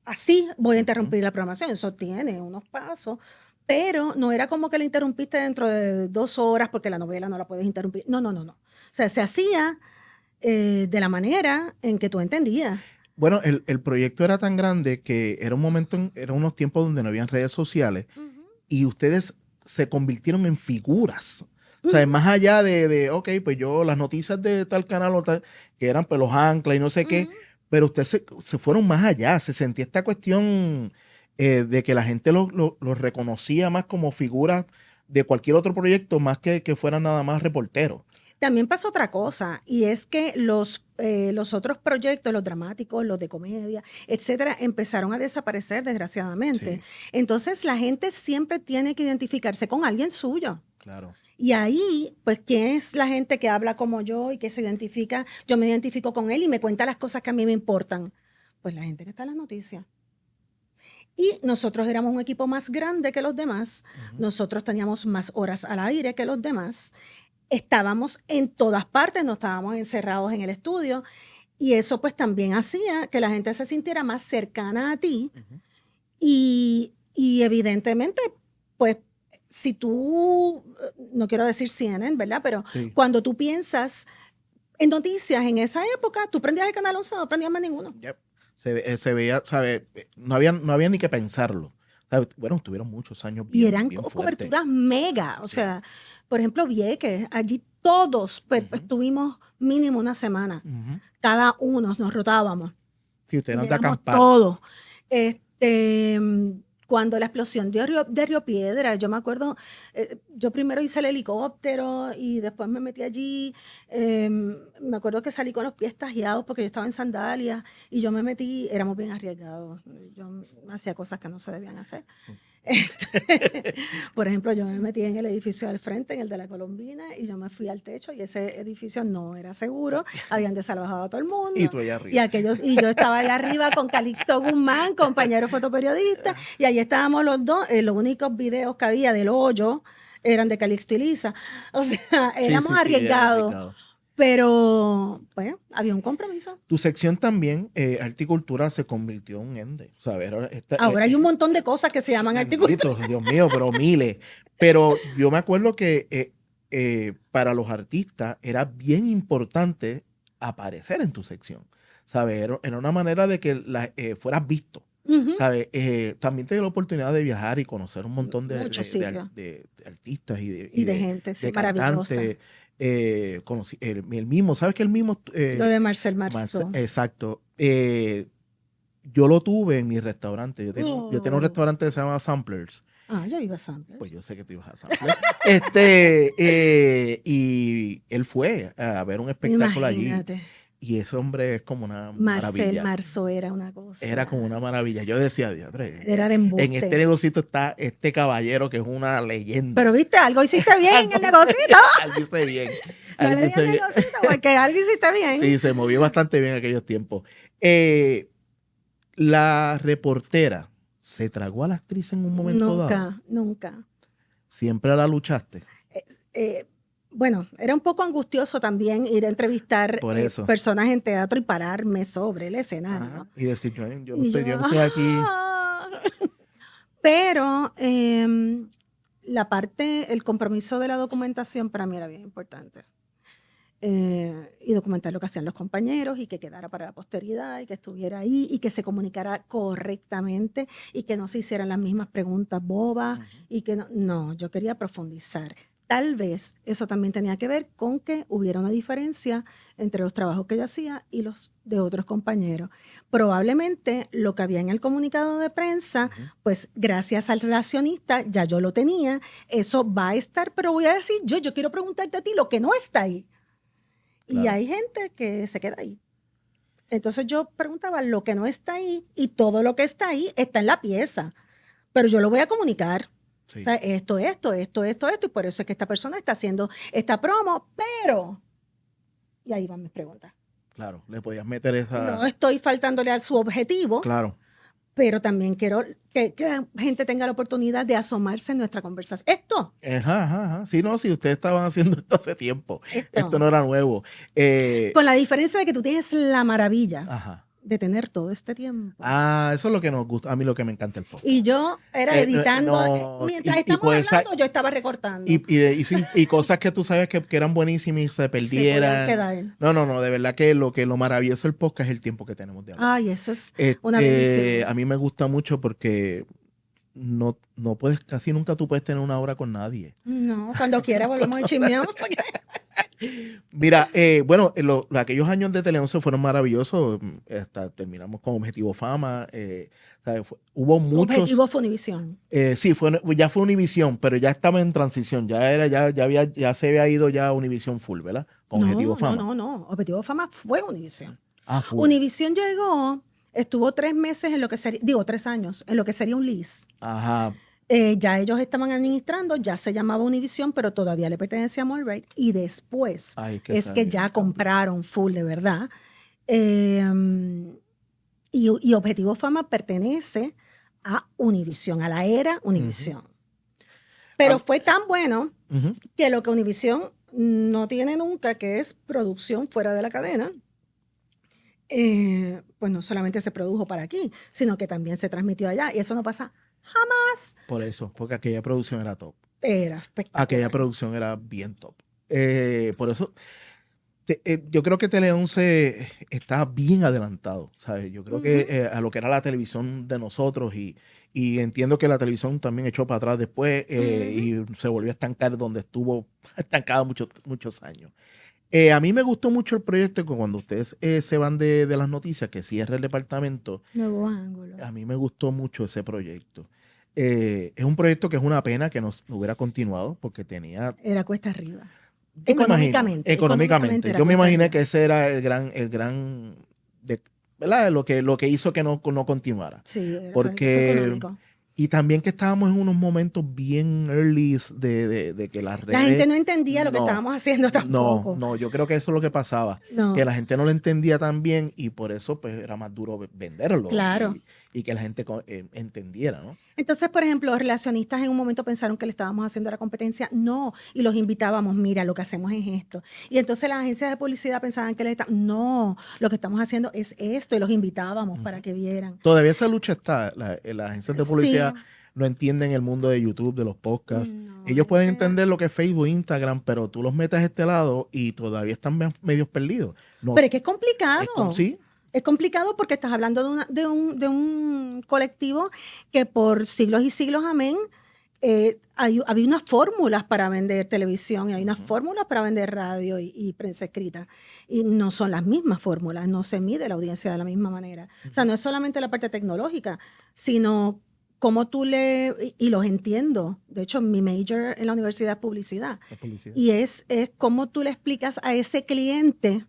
B: así, voy a interrumpir la programación. Eso tiene unos pasos, pero no era como que la interrumpiste dentro de 2 horas porque la novela no la puedes interrumpir. No. O sea, se hacía de la manera en que tú entendías.
A: Bueno, el proyecto era tan grande que era un momento, eran unos tiempos donde no habían redes sociales y ustedes se convirtieron en figuras. O sea, más allá ok, pues yo las noticias de tal canal o tal, que eran pues los anclas y no sé qué, pero ustedes se fueron más allá, se sentía esta cuestión de que la gente los reconocía más como figuras de cualquier otro proyecto, más que fueran nada más reporteros.
B: También pasó otra cosa, y es que los otros proyectos, los dramáticos, los de comedia, etcétera, empezaron a desaparecer, desgraciadamente. Sí. Entonces, la gente siempre tiene que identificarse con alguien suyo.
A: Claro.
B: Y ahí, pues, ¿quién es la gente que habla como yo y que se identifica? Yo me identifico con él y me cuenta las cosas que a mí me importan. Pues la gente que está en las noticias. Y nosotros éramos un equipo más grande que los demás. Nosotros teníamos más horas al aire que los demás. Estábamos en todas partes, no estábamos encerrados en el estudio, y eso pues también hacía que la gente se sintiera más cercana a ti. Y evidentemente, pues, si tú, no quiero decir CNN, ¿verdad? Pero sí, cuando tú piensas en noticias en esa época, tú prendías el canal 11, no prendías más ninguno.
A: Yep. Se veía, ¿sabes? No había ni que pensarlo. ¿Sabes? Bueno, tuvieron muchos años bien,
B: y eran
A: bien
B: coberturas mega. O sea, por ejemplo, Vieques, allí todos estuvimos mínimo una semana. Cada uno nos rotábamos.
A: Sí, ustedes eran de acampar.
B: Todos. Cuando la explosión de Río Piedra, yo me acuerdo, yo primero hice el helicóptero y después me metí allí. Me acuerdo que salí con los pies tajeados porque yo estaba en sandalias y yo me metí, éramos bien arriesgados. Yo hacía cosas que no se debían hacer. Por ejemplo, yo me metí en el edificio del frente, en el de la Colombina, y yo me fui al techo y ese edificio no era seguro, habían desalojado a todo el mundo.
A: Y tú allá arriba.
B: Y yo estaba allá arriba con Calixto Guzmán, compañero fotoperiodista, y ahí estábamos los dos. Los únicos videos que había del hoyo eran de Calixto y Lisa. O sea, éramos arriesgados. Pero, bueno, había un compromiso.
A: Tu sección también, Arte y Cultura, se convirtió en un ende. ¿Sabes?
B: Ahora hay un montón de cosas que se llaman Arte y Cultura.
A: Dios mío, pero miles. Pero yo me acuerdo que para los artistas era bien importante aparecer en tu sección. ¿Sabes? Era una manera de que fueras visto. ¿Sabes? También te dio la oportunidad de viajar y conocer un montón de artistas y de
B: gente, sí, maravillosa.
A: Conocí el mismo, ¿sabes que el mismo?
B: Lo de Marcel Marceau.
A: Exacto. Yo lo tuve en mi restaurante. Yo tenía un restaurante que se llama Samplers.
B: Yo iba a Samplers.
A: Pues yo sé que tú ibas a Samplers. Y él fue a ver un espectáculo allí. Y ese hombre es como una maravilla.
B: Marcel Marceau era una cosa.
A: Era como una maravilla. Yo decía,
B: era de embuste.
A: En este negocito está este caballero que es una leyenda.
B: Pero viste, algo hiciste bien en el negocito.
A: Algo hice bien.
B: Dale bien al negocito, porque algo hiciste bien.
A: Sí, se movió bastante bien en aquellos tiempos. La reportera, ¿se tragó a la actriz en un momento dado?
B: Nunca.
A: ¿Siempre la luchaste?
B: Bueno, era un poco angustioso también ir a entrevistar personas en teatro y pararme sobre el escenario.
A: Y decir, yo no estoy aquí.
B: Pero el compromiso de la documentación para mí era bien importante. Y documentar lo que hacían los compañeros y que quedara para la posteridad y que estuviera ahí y que se comunicara correctamente y que no se hicieran las mismas preguntas bobas y que no, yo quería profundizar. Tal vez eso también tenía que ver con que hubiera una diferencia entre los trabajos que yo hacía y los de otros compañeros. Probablemente lo que había en el comunicado de prensa, pues gracias al relacionista, ya yo lo tenía, eso va a estar, pero voy a decir, yo quiero preguntarte a ti lo que no está ahí. Claro. Y hay gente que se queda ahí. Entonces yo preguntaba lo que no está ahí y todo lo que está ahí está en la pieza, pero yo lo voy a comunicar. Sí. O sea, esto, y por eso es que esta persona está haciendo esta promo, pero... Y ahí van mis preguntas.
A: Claro, le podías meter esa...
B: No estoy faltándole a su objetivo,
A: Claro.
B: pero también quiero que la gente tenga la oportunidad de asomarse en nuestra conversación.
A: Ajá, ajá, ajá. Sí, no, si ustedes estaban haciendo esto hace tiempo. Esto no era nuevo.
B: Con la diferencia de que tú tienes la maravilla
A: Ajá.
B: de tener todo este tiempo.
A: Eso es lo que nos gusta, a mí lo que me encanta el podcast.
B: Y yo era editando,
A: no,
B: mientras
A: y
B: estamos
A: poder
B: hablando, yo estaba recortando.
A: Y cosas que tú sabes que eran buenísimas y se perdieran.
B: quedar.
A: No, de verdad que lo maravilloso del podcast es el tiempo que tenemos de hablar.
B: Ay, eso es una bendición.
A: A mí me gusta mucho porque no puedes, casi nunca tú puedes tener una hora con nadie.
B: No, cuando quiera volvemos a chismear.
A: Mira, bueno, aquellos años de Tele 11 fueron maravillosos. Hasta terminamos con Objetivo Fama. Hubo muchos.
B: Objetivo fue Univisión.
A: Sí, ya fue Univisión, pero ya estaba en transición. Ya se había ido ya a Univisión full, ¿verdad? Con Objetivo Fama.
B: No. Objetivo Fama fue Univisión.
A: Full.
B: Univisión llegó, estuvo 3 meses en lo que sería, 3 años, en lo que sería un lease.
A: Ajá.
B: Ya ellos estaban administrando, ya se llamaba Univision, pero todavía le pertenecía a Mallrate. Y después que ya compraron full de verdad. Y Objetivo Fama pertenece a Univision, a la era Univision. Pero fue tan bueno que lo que Univision no tiene nunca, que es producción fuera de la cadena, pues no solamente se produjo para aquí, sino que también se transmitió allá. Y eso no pasa jamás.
A: Por eso, porque aquella producción era top.
B: Era espectacular.
A: Aquella producción era bien top. Por eso, yo creo que Tele 11 está bien adelantado, ¿sabes? Yo creo que a lo que era la televisión de nosotros y entiendo que la televisión también echó para atrás después y se volvió a estancar donde estuvo estancada muchos años. A mí me gustó mucho el proyecto que cuando ustedes se van de las noticias, que cierra el departamento.
B: Nuevo ángulo.
A: A mí me gustó mucho ese proyecto. Es un proyecto que es una pena que no hubiera continuado porque tenía...
B: Era cuesta arriba.
A: Económicamente. Yo me imaginé que ese era el gran ¿verdad? Lo que hizo que no continuara.
B: Sí,
A: porque
B: fue económico.
A: Y también que estábamos en unos momentos bien early de que las redes...
B: La gente no entendía lo que estábamos haciendo tampoco.
A: No, yo creo que eso es lo que pasaba.
B: No.
A: Que la gente no lo entendía tan bien y por eso pues era más duro venderlo.
B: Claro.
A: Y que la gente entendiera, ¿no?
B: Entonces, por ejemplo, los relacionistas en un momento pensaron que le estábamos haciendo la competencia. No. Y los invitábamos, mira, lo que hacemos es esto. Y entonces las agencias de publicidad pensaban que no, lo que estamos haciendo es esto. Y los invitábamos para que vieran.
A: Todavía esa lucha está. Las agencias de publicidad no entienden el mundo de YouTube, de los podcasts. No, ellos pueden entender lo que es Facebook, Instagram, pero tú los metes a este lado y todavía están medio perdidos. No,
B: pero es que es complicado.
A: ¿Sí?
B: Es complicado porque estás hablando de un colectivo que por siglos y siglos, amén, había unas fórmulas para vender televisión y hay unas fórmulas para vender radio y prensa escrita. Y no son las mismas fórmulas, no se mide la audiencia de la misma manera. O sea, no es solamente la parte tecnológica, sino cómo tú y los entiendo. De hecho, mi major en la universidad es publicidad. Y es cómo tú le explicas a ese cliente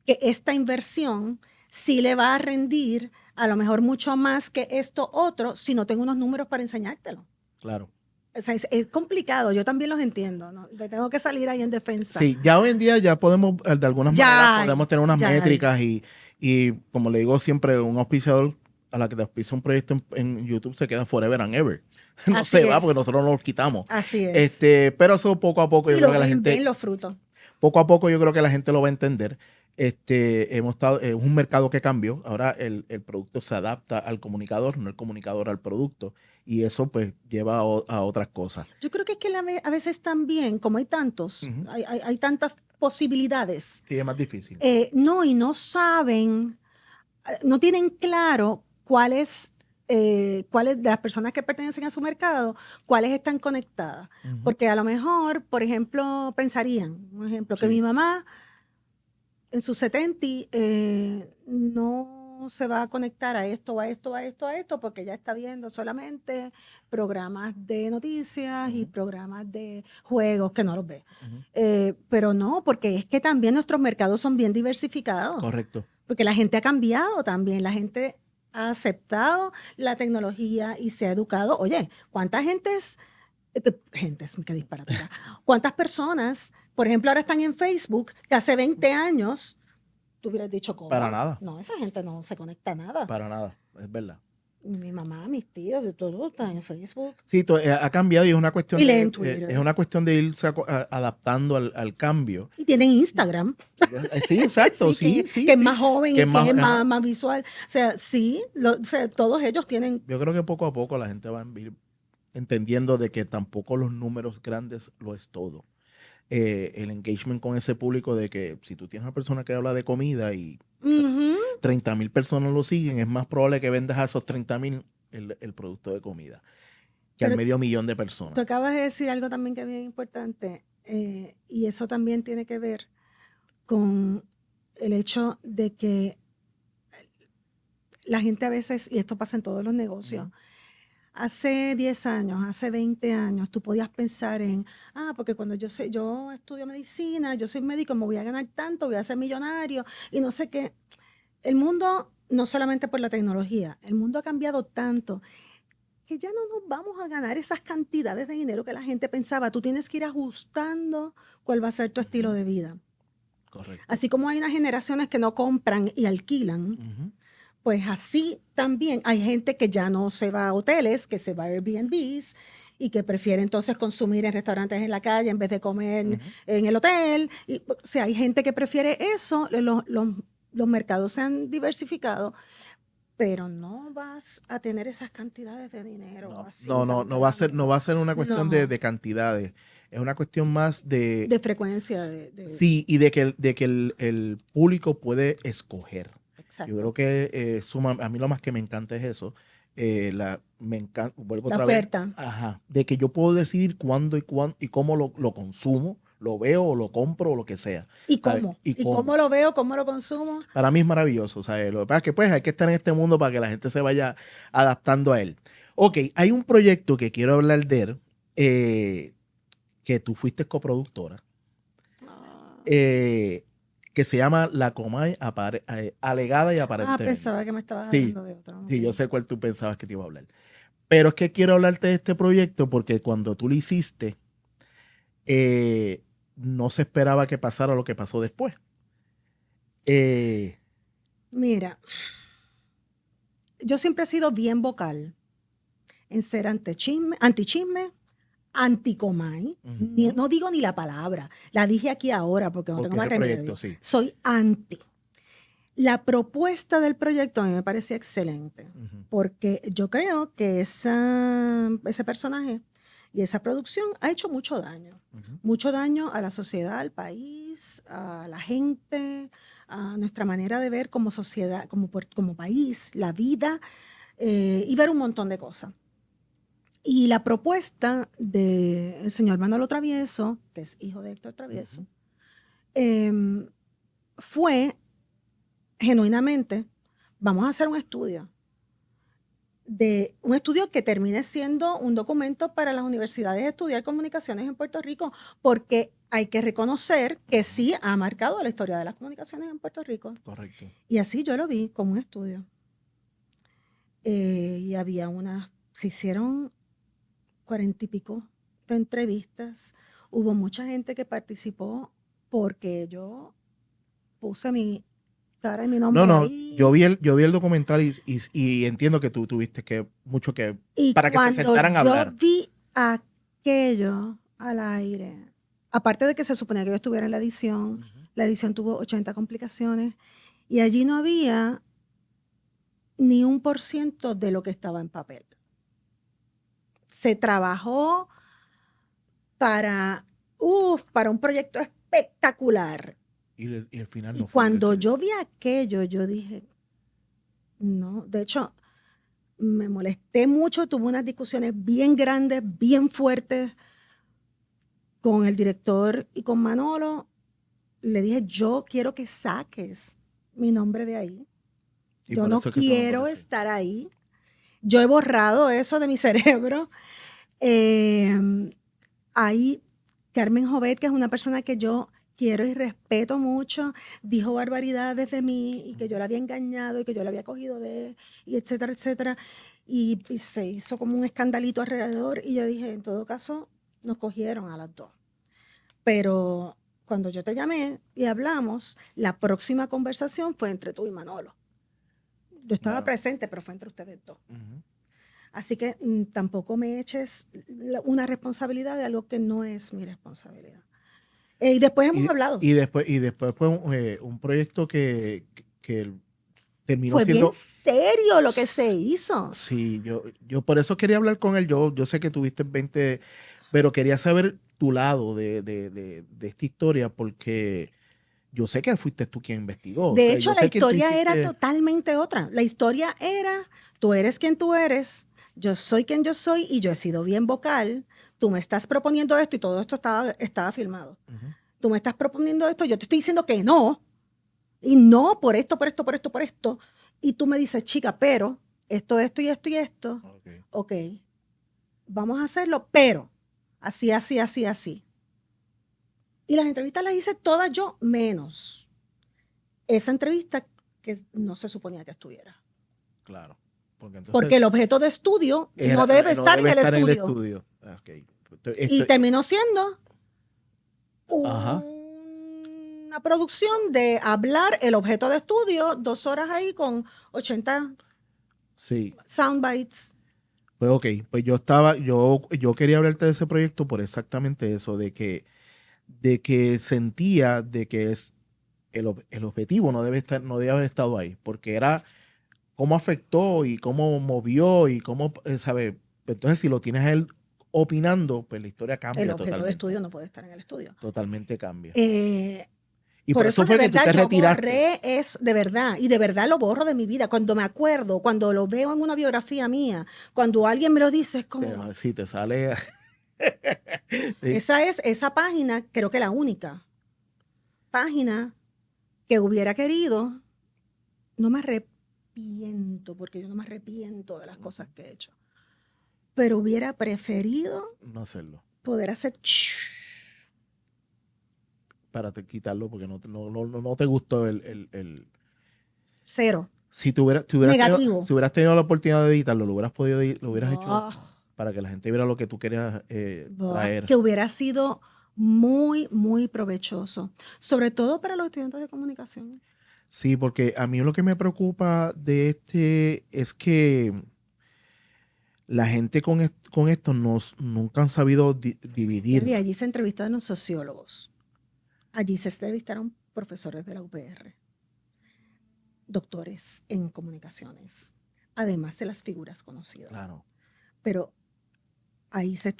B: que esta inversión sí le va a rendir a lo mejor mucho más que esto otro si no tengo unos números para enseñártelo.
A: Claro.
B: O sea, es complicado, yo también los entiendo, ¿no? Tengo que salir ahí en defensa.
A: Sí, ya hoy en día ya podemos, de alguna manera, podemos tener unas métricas y como le digo siempre, un auspiciador a la que te auspicia un proyecto en YouTube se queda forever and ever. No
B: Así
A: se va
B: es.
A: porque nosotros no los quitamos.
B: Así es.
A: Pero eso poco a poco yo creo que la gente...
B: los frutos.
A: Poco a poco yo creo que la gente lo va a entender. Hemos estado es un mercado que cambió. Ahora el producto se adapta al comunicador, no el comunicador al producto. Y eso pues lleva a otras cosas.
B: Yo creo que es que a veces también, como hay tantos, hay tantas posibilidades.
A: Sí, es más difícil.
B: No saben, no tienen claro cuáles de las personas que pertenecen a su mercado, cuáles están conectadas. Porque a lo mejor, por ejemplo, pensarían, un ejemplo, que mi mamá en sus 70 no se va a conectar a esto, porque ella está viendo solamente programas de noticias y programas de juegos que no los ve. Pero no, porque es que también nuestros mercados son bien diversificados.
A: Correcto. Porque
B: la gente ha cambiado también, la gente ha aceptado la tecnología y se ha educado. Oye, ¿cuántas qué disparatera. ¿Cuántas personas, por ejemplo, ahora están en Facebook, que hace 20 años tú hubieras dicho, ¿cómo?
A: Para nada.
B: No, esa gente no se conecta a nada.
A: Para nada, es verdad.
B: Mi mamá, mis tíos, todo está en Facebook.
A: Sí, ha cambiado y es una cuestión
B: Y leen Twitter.
A: es una cuestión de irse adaptando al cambio.
B: Y tienen Instagram.
A: Sí, exacto, sí,
B: que es más joven
A: que
B: y que es
A: ajá.
B: más visual. O sea, sí, o sea, todos ellos tienen...
A: Yo creo que poco a poco la gente va a ir entendiendo de que tampoco los números grandes lo es todo. El engagement con ese público de que si tú tienes una persona que habla de comida y 30,000 personas lo siguen, es más probable que vendas a esos 30,000 el producto de comida que al 500,000 de personas.
B: Tú acabas de decir algo también que es bien importante, y eso también tiene que ver con el hecho de que la gente a veces, y esto pasa en todos los negocios, hace 10 años, hace 20 años, tú podías pensar en, porque cuando yo estudio medicina, yo soy médico, me voy a ganar tanto, voy a ser millonario, y no sé qué. El mundo, no solamente por la tecnología, el mundo ha cambiado tanto que ya no nos vamos a ganar esas cantidades de dinero que la gente pensaba. Tú tienes que ir ajustando cuál va a ser tu estilo de vida.
A: Correcto.
B: Así como hay unas generaciones que no compran y alquilan, pues así también hay gente que ya no se va a hoteles, que se va a Airbnbs y que prefiere entonces consumir en restaurantes en la calle en vez de comer en el hotel. Y, o sea, hay gente que prefiere eso. Los mercados se han diversificado, pero no vas a tener esas cantidades de dinero.
A: No va a ser una cuestión de cantidades. Es una cuestión más de
B: frecuencia.
A: Sí, y de que el público puede escoger.
B: Exacto.
A: Yo creo que a mí lo más que me encanta es eso. Me encanta, vuelvo
B: la
A: otra
B: oferta.
A: Vez. Ajá, de que yo puedo decidir cuándo y cómo lo consumo, lo veo o lo compro o lo que sea.
B: ¿Y cómo? ¿Y cómo lo veo? ¿Cómo lo consumo?
A: Para mí es maravilloso. ¿Sabes? Lo que pasa es que pues hay que estar en este mundo para que la gente se vaya adaptando a él. Ok, hay un proyecto que quiero hablar de él, que tú fuiste coproductora. Que se llama La Comay Alegada y Aparentemente.
B: Pensaba que me estabas hablando de otro.
A: Sí, yo sé cuál tú pensabas que te iba a hablar. Pero es que quiero hablarte de este proyecto porque cuando tú lo hiciste, no se esperaba que pasara lo que pasó después.
B: Mira, yo siempre he sido bien vocal en ser antichisme, anticomay. No digo ni la palabra, la dije aquí ahora porque no tengo más remedio.
A: Sí.
B: Soy anti. La propuesta del proyecto a mí me parecía excelente, porque yo creo que ese personaje y esa producción ha hecho mucho daño. Mucho daño a la sociedad, al país, a la gente, a nuestra manera de ver como sociedad, como país, la vida, y ver un montón de cosas. Y la propuesta del señor Manolo Travieso, que es hijo de Héctor Travieso, fue genuinamente, vamos a hacer un estudio que termine siendo un documento para las universidades de estudiar comunicaciones en Puerto Rico, porque hay que reconocer que sí ha marcado la historia de las comunicaciones en Puerto Rico.
A: Correcto.
B: Y así yo lo vi como un estudio. Y había se hicieron 40 y pico de entrevistas. Hubo mucha gente que participó porque yo puse mi cara y mi nombre ahí.
A: Yo vi el documental y entiendo que tú tuviste mucho que para que se sentaran a hablar.
B: Yo vi aquello al aire, aparte de que se suponía que yo estuviera en la edición tuvo 80 complicaciones y allí no había ni 1% de lo que estaba en papel. Se trabajó para un proyecto espectacular.
A: Y el final
B: no
A: fue.
B: Y cuando yo vi aquello, yo dije, no, de hecho, me molesté mucho, tuve unas discusiones bien grandes, bien fuertes con el director y con Manolo. Le dije, yo quiero que saques mi nombre de ahí. Yo no quiero estar ahí. Yo he borrado eso de mi cerebro. Ahí Carmen Jovet, que es una persona que yo quiero y respeto mucho, dijo barbaridades de mí y que yo la había engañado y que yo la había cogido y etcétera, etcétera. Y se hizo como un escandalito alrededor y yo dije, en todo caso, nos cogieron a las dos. Pero cuando yo te llamé y hablamos, la próxima conversación fue entre tú y Manolo. Yo estaba
A: Claro.
B: presente, pero fue entre ustedes dos.
A: Ujú.
B: Así que tampoco me eches una responsabilidad de algo que no es mi responsabilidad. Y después hemos hablado.
A: Y después fue un proyecto que terminó
B: Fue bien
A: siendo.
B: serio lo que se hizo.
A: Sí, yo por eso quería hablar con él. Yo sé que tuviste 20, pero quería saber tu lado de esta historia, porque yo sé que fuiste tú quien investigó. O
B: De
A: sea,
B: hecho,
A: yo
B: la
A: sé que tú
B: historia era
A: hiciste.
B: totalmente otra. La historia era, tú eres quien tú eres, yo soy quien yo soy y yo he sido bien vocal. Tú me estás proponiendo esto y todo esto estaba filmado.
A: Ujú.
B: Tú me estás proponiendo esto, yo te estoy diciendo que no. Y no por esto, por esto, por esto, por esto. Y tú me dices, chica, pero esto y esto y esto.
A: Ok.
B: Ok, vamos a hacerlo, pero así, así, así, así. Y las entrevistas las hice todas yo, menos esa entrevista que no se suponía que estuviera.
A: Claro. Porque entonces
B: Porque el objeto de estudio no debe
A: no
B: estar
A: debe
B: en el
A: estar en el
B: estudio.
A: estudio. Ok.
B: Y terminó siendo
A: Ajá.
B: una producción de hablar el objeto de estudio, 2 horas ahí con 80
A: Sí.
B: soundbites.
A: Pues ok, pues yo quería hablarte de ese proyecto por exactamente eso, de que sentía de que el objetivo no debe haber estado ahí, porque era cómo afectó y cómo movió y cómo, ¿sabe? Entonces, si lo tienes a él opinando, pues la historia
B: El
A: cambia
B: objeto de estudio
A: totalmente.
B: no puede estar en el estudio.
A: Totalmente cambia.
B: Eh,
A: Y
B: por
A: por
B: eso
A: eso
B: de
A: fue que tú
B: verdad
A: te
B: yo
A: retiraste.
B: borré eso, de verdad, y de verdad lo borro de mi vida. Cuando me acuerdo, cuando lo veo en una biografía mía, cuando alguien me lo dice, es como,
A: Si te sale. Sí,
B: esa página, creo que la única página que hubiera querido, no me arrepiento, porque yo no me arrepiento de las cosas que he hecho, pero hubiera preferido
A: no hacerlo.
B: poder hacer
A: Para quitarlo, porque no te gustó
B: cero,
A: Si
B: negativo.
A: hubieras tenido la oportunidad de editarlo, lo hubieras hecho
B: Bah,
A: para que la gente viera lo que tú querías traer.
B: que hubiera sido muy, muy provechoso, sobre todo para los estudiantes de comunicación.
A: Sí, porque a mí lo que me preocupa de este es que la gente con esto nunca han sabido dividir.
B: Y allí se entrevistaron sociólogos, allí se entrevistaron profesores de la UPR, doctores en comunicaciones, además de las figuras conocidas.
A: Claro.
B: Pero ahí se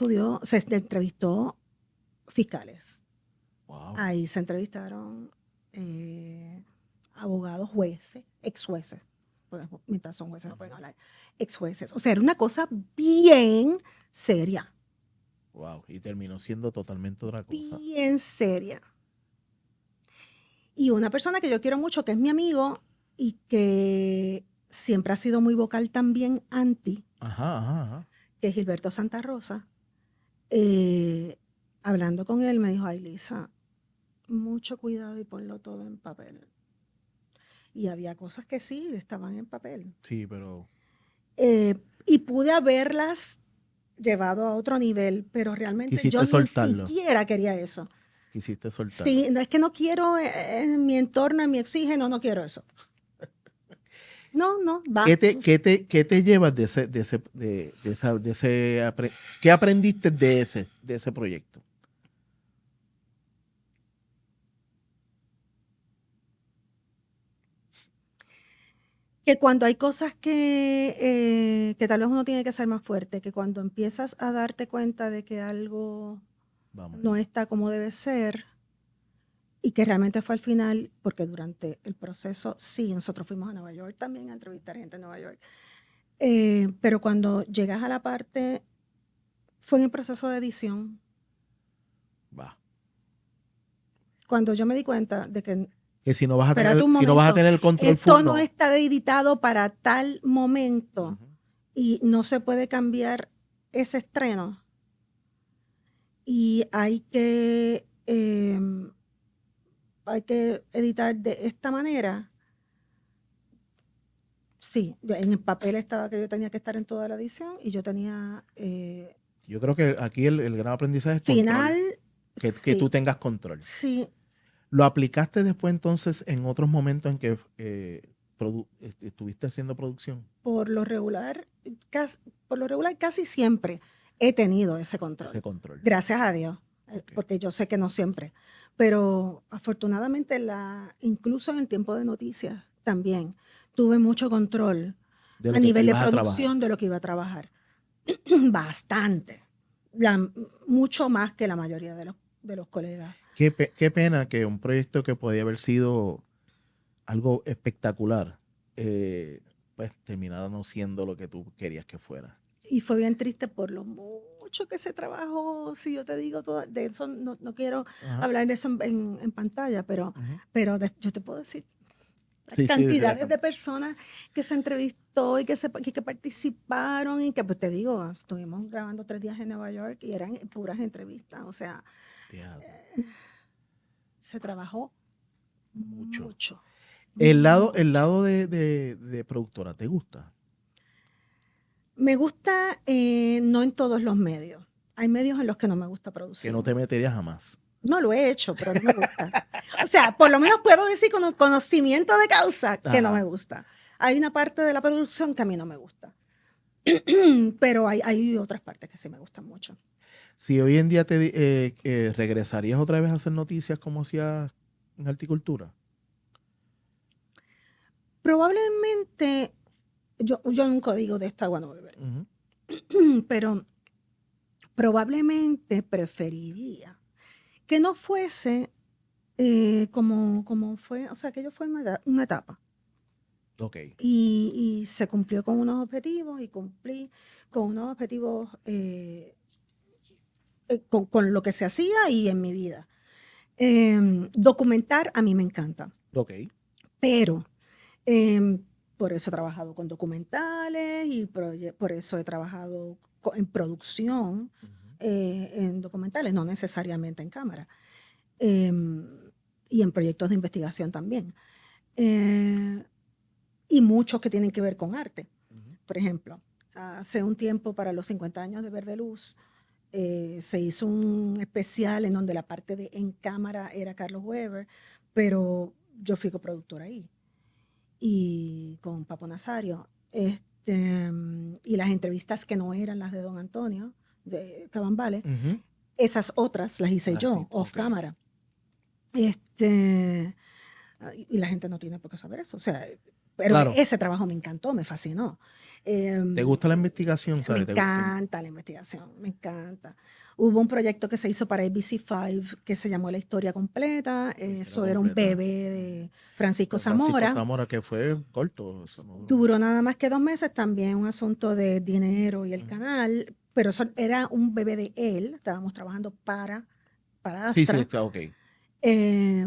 B: entrevistó fiscales,
A: Wow.
B: ahí se entrevistaron abogados, jueces, ex jueces, mientras son jueces no pueden hablar, ex jueces. O sea, era una cosa bien seria.
A: Wow. Y terminó siendo totalmente otra cosa.
B: Bien seria. Y una persona que yo quiero mucho, que es mi amigo y que siempre ha sido muy vocal también anti,
A: Ajá.
B: que es Gilberto Santa Rosa, hablando con él me dijo, ay Lisa, mucho cuidado y ponlo todo en papel. Y había cosas que sí estaban en papel.
A: Sí, pero
B: Y pude haberlas llevado a otro nivel, pero realmente yo
A: quisiste
B: ni
A: soltarlo.
B: siquiera quería eso.
A: Quisiste soltarlo.
B: Sí, no es que no quiero en mi entorno, en mi oxígeno, no quiero eso. No, va.
A: ¿Qué te llevas qué aprendiste de ese proyecto?
B: Que cuando hay cosas que tal vez uno tiene que ser más fuerte, que cuando empiezas a darte cuenta de que algo
A: Vamos.
B: no está como debe ser y que realmente fue al final, porque durante el proceso, sí, nosotros fuimos a Nueva York también a entrevistar gente en Nueva York, pero cuando llegas a la parte, fue en el proceso de edición,
A: Va.
B: cuando yo me di cuenta de que,
A: Que si no vas a
B: espérate
A: tener,
B: un
A: si no vas a
B: momento,
A: tener el control
B: esto
A: full,
B: no
A: no.
B: está editado para tal momento
A: Ujú.
B: y no se puede cambiar ese estreno. Y hay que editar de esta manera. Sí, en el papel estaba que yo tenía que estar en toda la edición y yo tenía
A: Yo creo que aquí el gran aprendizaje es
B: final,
A: control. que tú
B: Sí,
A: tengas control.
B: sí,
A: ¿Lo aplicaste después entonces en otros momentos en que estuviste haciendo producción?
B: por lo regular, por lo regular casi siempre he tenido ese
A: Ese
B: control.
A: control.
B: Gracias a Dios,
A: Ok.
B: porque yo sé que no siempre. Pero afortunadamente, incluso en el tiempo de noticias también tuve mucho control
A: De
B: a
A: lo que tú
B: nivel de
A: ibas a trabajar.
B: producción de lo que iba a trabajar. Bastante. Mucho más que la mayoría de los colegas.
A: Qué pena que un proyecto que podía haber sido algo espectacular, pues terminara no siendo lo que tú querías que fuera.
B: Y fue bien triste por lo mucho que se trabajó. Si yo te digo todo, de eso no quiero
A: Ajá.
B: hablar de eso en pantalla,
A: Ujú.
B: pero yo te puedo decir las
A: Sí, sí, de la
B: cantidades de personas que se entrevistó y que participaron y que, pues te digo, estuvimos grabando 3 días en Nueva York y eran puras entrevistas. O sea,
A: teatro.
B: se trabajó
A: Mucho.
B: mucho,
A: El
B: mucho.
A: lado de productora, ¿te gusta?
B: Me gusta, no en todos los medios. Hay medios en los que no me gusta
A: Que
B: producir.
A: no te meterías jamás.
B: No lo he hecho, pero no me gusta. O sea, por lo menos puedo decir con conocimiento de causa que no me
A: Ajá.
B: gusta. Hay una parte de la producción que a mí no me gusta, pero hay otras partes que sí me gustan mucho.
A: Si hoy en día regresarías otra vez a hacer noticias como hacías en Horticultura.
B: Probablemente, yo nunca digo de esta agua no beber,
A: Ujú.
B: pero probablemente preferiría que no fuese como fue, o sea, que yo fue una etapa.
A: Ok.
B: Y se cumplió con unos objetivos y cumplí con unos objetivos con lo que se hacía y en mi vida. Documentar a mí me encanta,
A: Ok.
B: pero em, por eso he trabajado con documentales y por eso he trabajado en producción
A: Ujú.
B: en documentales, no necesariamente en cámara, em, y en proyectos de investigación también. Eh, y muchos que tienen que ver con arte.
A: Ujú.
B: Por ejemplo, hace un tiempo para los 50 años de Verde Luz, se hizo un especial en donde la parte de en cámara era Carlos Weber, pero yo fui coproductora ahí y con Papo Nazario. Y las entrevistas que no eran las de Don Antonio, de Cabambale,
A: Ujú.
B: esas otras las hice yo, off
A: Ok.
B: cámara. Y la gente no tiene por qué saber eso. O sea, pero
A: Claro.
B: ese trabajo me encantó, me fascinó.
A: ¿Te
B: Em,
A: gusta la investigación?
B: Me
A: ¿Sabes?
B: encanta la investigación, me encanta. Hubo un proyecto que se hizo para ABC5 que se llamó La Historia Completa.
A: La historia
B: Eso era un
A: completa.
B: bebé de Francisco
A: De Francisco
B: Zamora.
A: Zamora, que fue corto. Eso no.
B: Duró nada más que 2 meses, también un asunto de dinero y el
A: Ujú.
B: canal, pero eso era un bebé de él. Estábamos trabajando para
A: Sí, sí,
B: Astra,
A: está ok.
B: eh,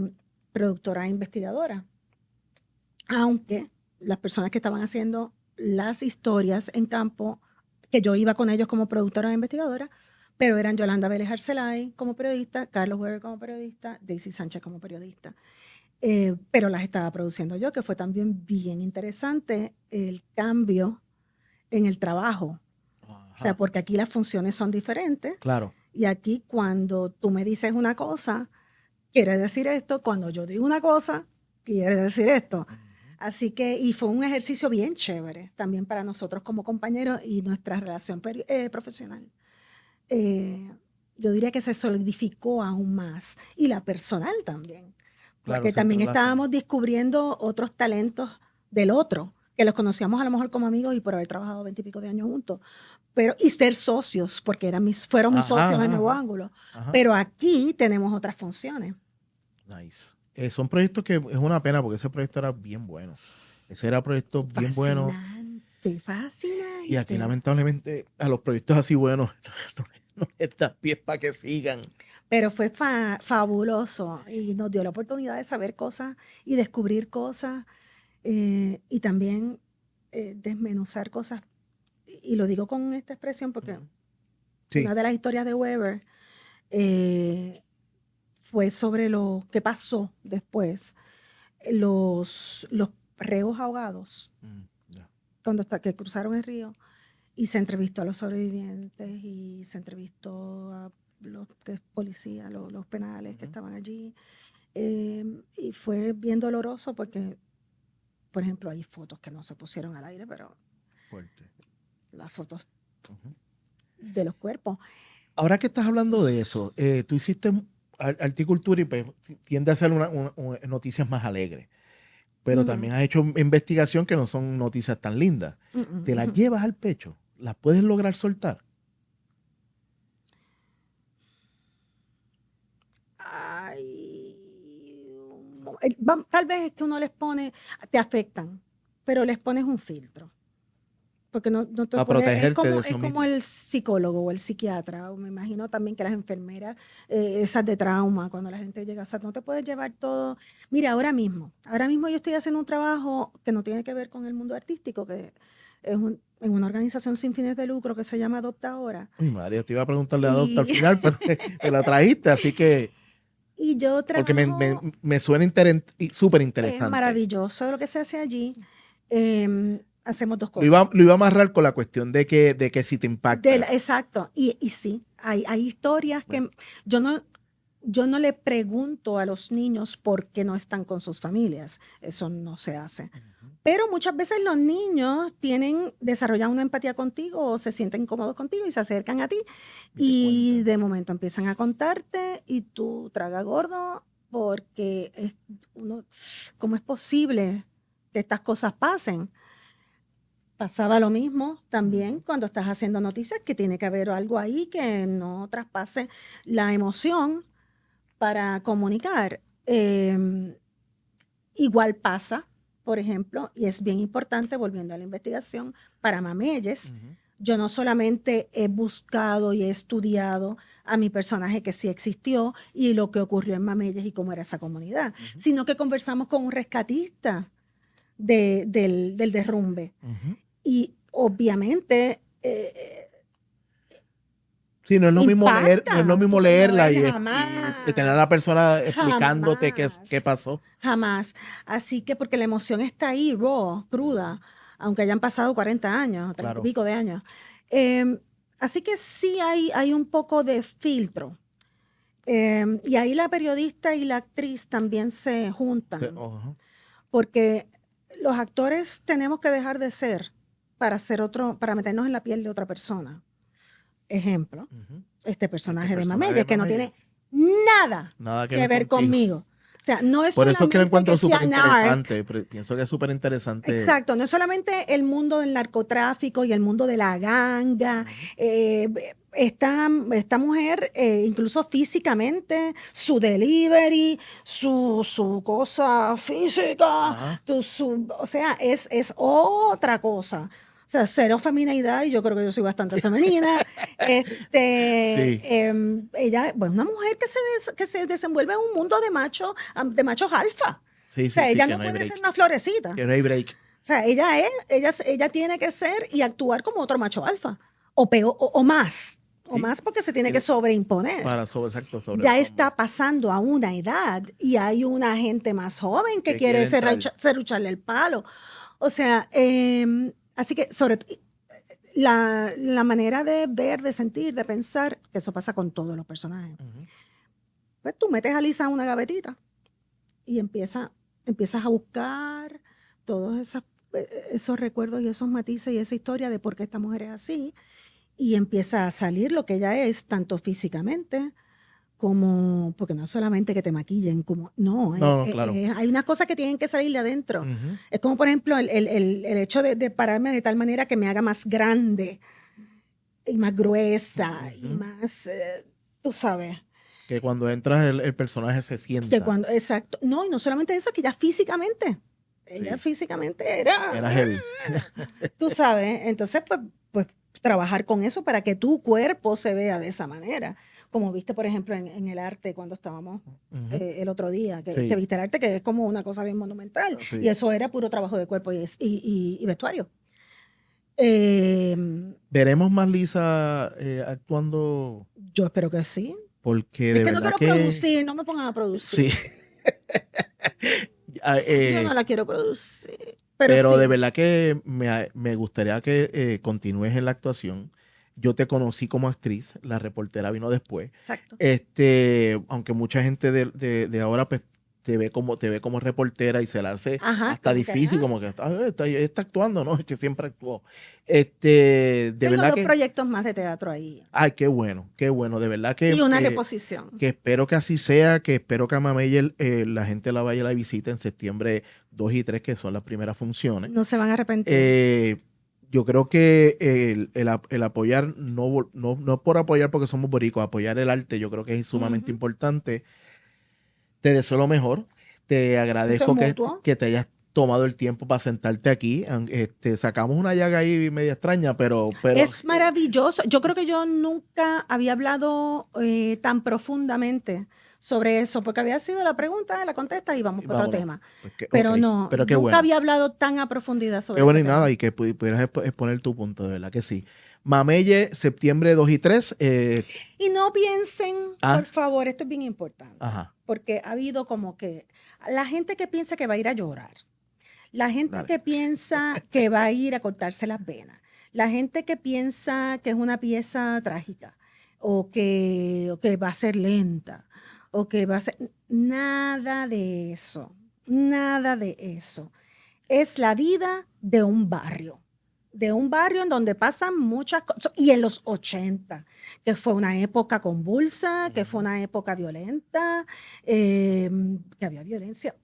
B: productora e investigadora. Aunque las personas que estaban haciendo las historias en campo, que yo iba con ellos como productora e investigadora, pero eran Yolanda Vélez Arcelay como periodista, Carlos Weber como periodista, Daisy Sánchez como periodista. Pero las estaba produciendo yo, que fue también bien interesante el cambio en el trabajo. O sea,
A: Ajá.
B: porque aquí las funciones son diferentes
A: Claro.
B: y aquí cuando tú me dices una cosa, quiere decir esto, cuando yo digo una cosa, quiere decir esto.
A: Ujú.
B: Así que, y fue un ejercicio bien chévere también para nosotros como compañeros y nuestra relación profesional. Eh, yo diría que se solidificó aún más y la personal también,
A: Claro,
B: porque
A: se
B: también
A: entrelazan.
B: estábamos descubriendo otros talentos del otro, que los conocíamos a lo mejor como amigos y por haber trabajado 20 y pico de años juntos, pero y ser socios, porque fueron mis
A: Ajá,
B: socios en
A: ajá,
B: Nuevo
A: ajá.
B: Ángulo.
A: Ajá.
B: Pero aquí tenemos otras funciones.
A: Nice. Son proyectos que es una pena porque ese proyecto era bien bueno. Ese era proyecto bien bueno.
B: Fascinante,
A: Y aquí,
B: fascinante.
A: lamentablemente, a los proyectos así buenos no les das pies para que sigan.
B: Pero fue fabuloso y nos dio la oportunidad de saber cosas y descubrir cosas y también desmenuzar cosas. Y lo digo con esta expresión porque
A: Ujú. Sí,
B: una de las historias de Weber eh, fue sobre lo que pasó después. Los reos ahogados,
A: ya.
B: que cruzaron el río, y se entrevistó a los sobrevivientes y se entrevistó que es policía, los penales que estaban allí. Y fue bien doloroso porque, por ejemplo, hay fotos que no se pusieron al aire, pero
A: Fuerte.
B: las fotos de los cuerpos.
A: Ahora que estás hablando de eso, tú hiciste Articultura y pues, tiende a ser noticias más alegres, pero también has hecho investigación que no son noticias tan lindas. ¿Te las llevas al pecho? ¿Las puedes lograr soltar?
B: Tal vez es que uno les pone, te afectan, pero les pones un filtro. Porque no te
A: A
B: puedes,
A: protegerte de eso
B: es como
A: mismo.
B: el psicólogo o el psiquiatra, o me imagino también que las enfermeras, esas de trauma, cuando la gente llega, o sea, no te puedes llevar todo. Mira, ahora mismo yo estoy haciendo un trabajo que no tiene que ver con el mundo artístico, que es en una organización sin fines de lucro que se llama Adopta Ahora.
A: Uy, María, te iba a preguntarle a Adopta al final, pero te la trajiste, así que...
B: Y yo
A: Porque
B: trabajo...
A: me suena súper interesante.
B: Es maravilloso lo que se hace allí. Hacemos dos
A: Lo
B: cosas.
A: iba a amarrar con la cuestión de que si te impacta.
B: Exacto. Y sí, hay historias que yo no le pregunto a los niños por qué no están con sus familias. Eso no se hace. Pero muchas veces los niños desarrollan una empatía contigo o se sienten cómodos contigo y se acercan a ti y de momento empiezan a contarte y tú traga gordo porque ¿cómo es posible que estas cosas pasen? Pasaba lo mismo también cuando estás haciendo noticias, que tiene que haber algo ahí que no traspase la emoción para comunicar. Igual pasa, por ejemplo, y es bien importante, volviendo a la investigación, para Mameyes. Yo no solamente he buscado y he estudiado a mi personaje que sí existió y lo que ocurrió en Mameyes y cómo era esa comunidad, sino que conversamos con un rescatista del derrumbe. Y obviamente
A: sí, no es lo mismo leerla y tener a la persona explicándote qué pasó.
B: Jamás. Así que porque la emoción está ahí, raw, cruda, aunque hayan pasado 40 años, 30 y pico de años. Así que sí hay un poco de filtro. Y ahí la periodista y la actriz también se juntan. Porque los actores tenemos que dejar de ser para meternos en la piel de otra persona. Ejemplo, este personaje de Mameyes, que no tiene nada que ver conmigo. O sea, no es
A: por eso es que lo encuentro
B: que
A: súper interesante. Pienso que es súper interesante.
B: Exacto, no es solamente el mundo del narcotráfico y el mundo de la ganga. Esta mujer, incluso físicamente, su delivery, su cosa física, o sea, es otra cosa. O sea, cero femineidad, y yo creo que yo soy bastante femenina. Ella, bueno, una mujer que se desenvuelve en un mundo de machos alfa.
A: Sí,
B: o sea, ella no
A: puede
B: ser una florecita.
A: Que no hay break.
B: O sea, ella tiene que ser y actuar como otro macho alfa. O peor, o más. O más porque se tiene que sobreimponer. Ya está pasando a una edad y hay una gente más joven que quiere serrucharle el palo. O sea, así que sobre la manera de ver, de sentir, de pensar, que eso pasa con todos los personajes. Pues tú metes a Lisa en una gavetita y empiezas a buscar todos esos recuerdos y esos matices y esa historia de por qué esta mujer es así, y empieza a salir lo que ella es, tanto físicamente como, porque no es solamente que te maquillen, claro. Hay unas cosas que tienen que salir de adentro. Es como, por ejemplo, el hecho de pararme de tal manera que me haga más grande y más gruesa y más, tú sabes.
A: Que cuando entras el personaje se sienta.
B: Exacto. No, y no solamente eso, que ya físicamente. Ella físicamente era
A: heavy.
B: Tú sabes. Entonces, pues trabajar con eso para que tu cuerpo se vea de esa manera. Como viste, por ejemplo, en el arte cuando estábamos el otro día, que viste el arte, que es como una cosa bien monumental. Y eso era puro trabajo de cuerpo y vestuario.
A: ¿Veremos más Lisa actuando?
B: Yo espero que sí.
A: Porque
B: es que no quiero producir, no me pongan a producir.
A: Sí.
B: Yo no la quiero producir.
A: Pero sí. De verdad que me gustaría que continúes en la actuación. Yo te conocí como actriz, la reportera vino después.
B: Exacto.
A: Aunque mucha gente de ahora pues, te ve como reportera y se la hace
B: Ajá,
A: hasta
B: como que,
A: difícil, como que está actuando, ¿no? Es que siempre actuó. De
B: tengo
A: verdad
B: 2
A: que,
B: proyectos más de teatro ahí.
A: ay, qué bueno, de verdad
B: Y una reposición.
A: que espero que así sea, que espero que a Mamey la gente la vaya a la visita en septiembre 2 y 3, que son las primeras funciones.
B: No se van a arrepentir.
A: Yo creo que el apoyar, no por apoyar porque somos boricuas, apoyar el arte, yo creo que es sumamente importante. Te deseo lo mejor. Te agradezco que te hayas tomado el tiempo para sentarte aquí. Sacamos una llaga ahí media extraña, pero
B: es maravilloso. Yo creo que yo nunca había hablado tan profundamente sobre eso, porque había sido la pregunta, la contestas y vamos por otro tema. Pero
A: okay.
B: no,
A: pero
B: nunca había hablado tan a profundidad sobre
A: eso. Qué bueno y
B: tema.
A: nada, y que pudieras exponer tu punto, de verdad que sí. Mameye, septiembre 2 y 3.
B: Y no piensen, por favor, esto es bien importante, porque ha habido como que la gente que piensa que va a ir a llorar, la gente que piensa que va a ir a cortarse las venas, la gente que piensa que es una pieza trágica o que va a ser lenta o que va a ser... Nada de eso, nada de eso. Es la vida de un barrio en donde pasan muchas cosas, y en los 80, que fue una época convulsa, que fue una época violenta, que había violencia,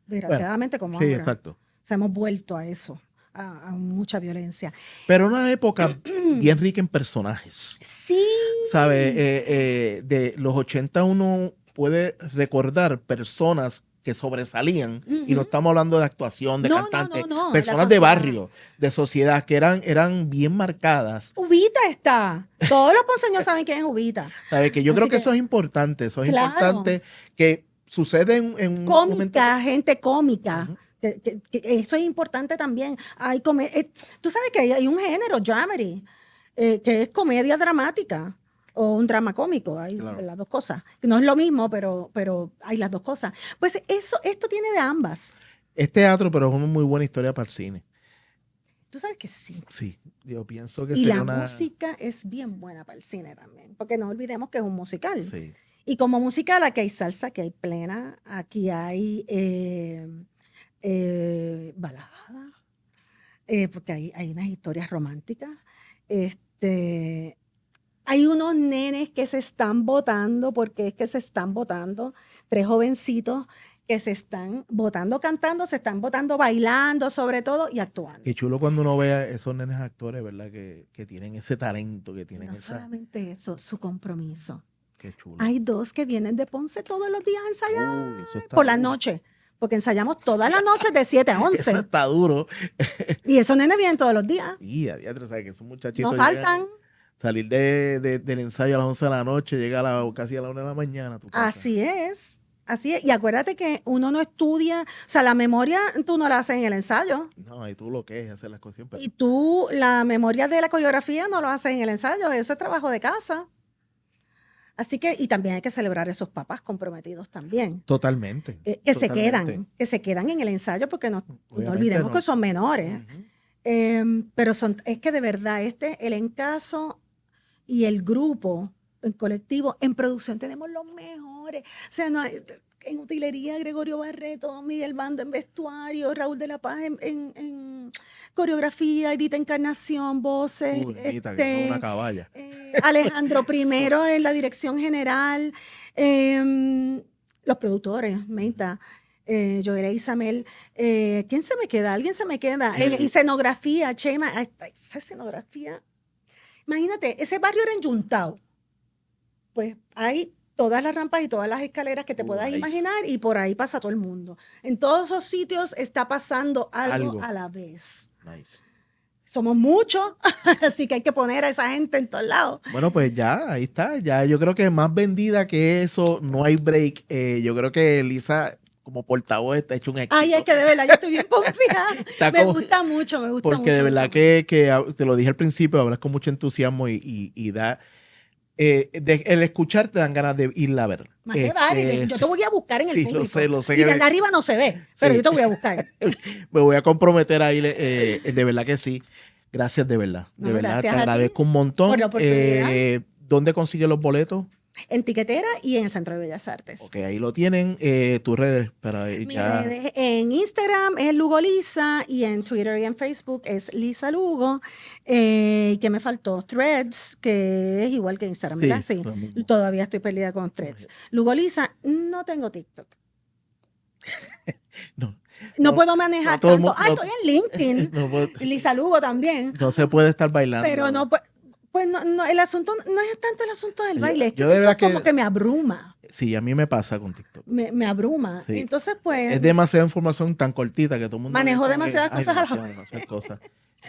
B: desgraciadamente, como ahora.
A: Sí, exacto.
B: O sea, hemos vuelto a eso, a mucha violencia.
A: Pero una época bien rica en personajes.
B: Sí.
A: ¿Sabe? De los 80 uno puede recordar personas que sobresalían, y no estamos hablando de actuación, de cantantes, personas de barrio, de sociedad, que eran bien marcadas.
B: Ubita está. Todos los ponceños saben quién es Ubita.
A: ¿Sabe? Que yo creo que eso es importante, importante, que sucede en un
B: momento. Gente cómica. Que eso es importante también. Tú sabes que hay un género, dramedy, que es comedia dramática. O un drama cómico, hay las dos cosas. No es lo mismo, pero hay las dos cosas. Pues esto tiene de ambas.
A: Es teatro, pero es una muy buena historia para el cine.
B: Tú sabes que sí.
A: Sí, yo pienso que
B: y la música es bien buena para el cine también, porque no olvidemos que es un musical.
A: Sí.
B: Y como musical aquí hay salsa, aquí hay plena, aquí hay balada, porque hay unas historias románticas. Hay unos nenes que se están botando, porque es que se están botando, 3 jovencitos que se están botando cantando, se están botando bailando sobre todo y actuando.
A: Qué chulo cuando uno ve a esos nenes actores, ¿verdad? Que tienen ese talento, que tienen
B: solamente eso, su compromiso.
A: Qué chulo.
B: Hay 2 que vienen de Ponce todos los días a ensayar por la noche, porque ensayamos todas las noches de 7 a 11.
A: Eso está duro.
B: Y esos nenes vienen todos los días.
A: Y a diatro, ¿sabes? Que esos muchachitos
B: no faltan.
A: Salir del ensayo a las 11 de la noche, llegar casi a la 1 de la mañana a tu casa.
B: Así es. Y acuérdate que uno no estudia, o sea, la memoria tú no la haces en el ensayo.
A: No, y tú lo que es hacer las cosas siempre.
B: Y tú, la memoria de la coreografía no lo haces en el ensayo, eso es trabajo de casa. Así que, y también hay que celebrar a esos papás comprometidos también.
A: Totalmente.
B: Que se quedan en el ensayo, porque no olvidemos que son menores. Pero es que de verdad, el Encaso y el grupo, en colectivo, en producción tenemos los mejores. O sea, en utilería, Gregorio Barreto, Miguel Bando en vestuario, Raúl de la Paz en coreografía, Edita Encarnación, voces.
A: Edita, que es una caballa.
B: Alejandro Primero en la dirección general. Los productores, Meita. Joera Isamel, ¿quién se me queda? ¿Alguien se me queda? Escenografía, Chema, esa escenografía. Imagínate, ese barrio era en Yuntao. Pues hay todas las rampas y todas las escaleras que te puedas imaginar, y por ahí pasa todo el mundo. En todos esos sitios está pasando algo a la vez.
A: Nice.
B: Somos muchos, así que hay que poner a esa gente en todos lados.
A: Bueno, pues ya, ahí está. Ya yo creo que más vendida que eso, no hay break. Yo creo que Elisa, como portavoz, está hecho un éxito.
B: Ay, es que de verdad, yo estoy bien pompeada. Me gusta mucho.
A: Porque de verdad que te lo dije al principio, hablas con mucho entusiasmo y da... el escuchar te dan ganas de irla a ver.
B: Más que vale, yo te voy a buscar en el público.
A: Lo sé.
B: Y desde arriba no se ve, pero yo te voy a buscar.
A: Me voy a comprometer a ir, de verdad que sí. Gracias de verdad.
B: No,
A: De verdad, te
B: gracias a ti
A: agradezco un montón.
B: por la oportunidad.
A: ¿Dónde consigue los boletos?
B: En Tiquetera y en el Centro de Bellas Artes.
A: Ok, ahí lo tienen. Tus redes para
B: Mis
A: ya.
B: redes en Instagram es Lugo Lisa y en Twitter y en Facebook es Lisa Lugo. ¿Qué me faltó? Threads, que es igual que Instagram,
A: Sí,
B: ¿verdad? Sí,
A: lo mismo.
B: todavía estoy perdida con Threads. Lugo Lisa, no tengo TikTok.
A: No,
B: No
A: no,
B: puedo manejar
A: no todo el
B: tanto.
A: mundo- no-
B: Estoy en LinkedIn.
A: no puedo-
B: Lisa Lugo también.
A: no se puede estar bailando.
B: Pero no, pues no, el asunto no es tanto el asunto del
A: Yo-
B: baile, es que
A: yo de verdad
B: TikTok como
A: que-
B: que me abruma.
A: Sí, a mí me pasa con TikTok.
B: Me abruma.
A: Sí.
B: Entonces, pues,
A: Es demasiada información tan cortita que todo el mundo...
B: Manejo
A: ve como
B: demasiadas
A: que, ay,
B: cosas a la
A: demasiadas cosas.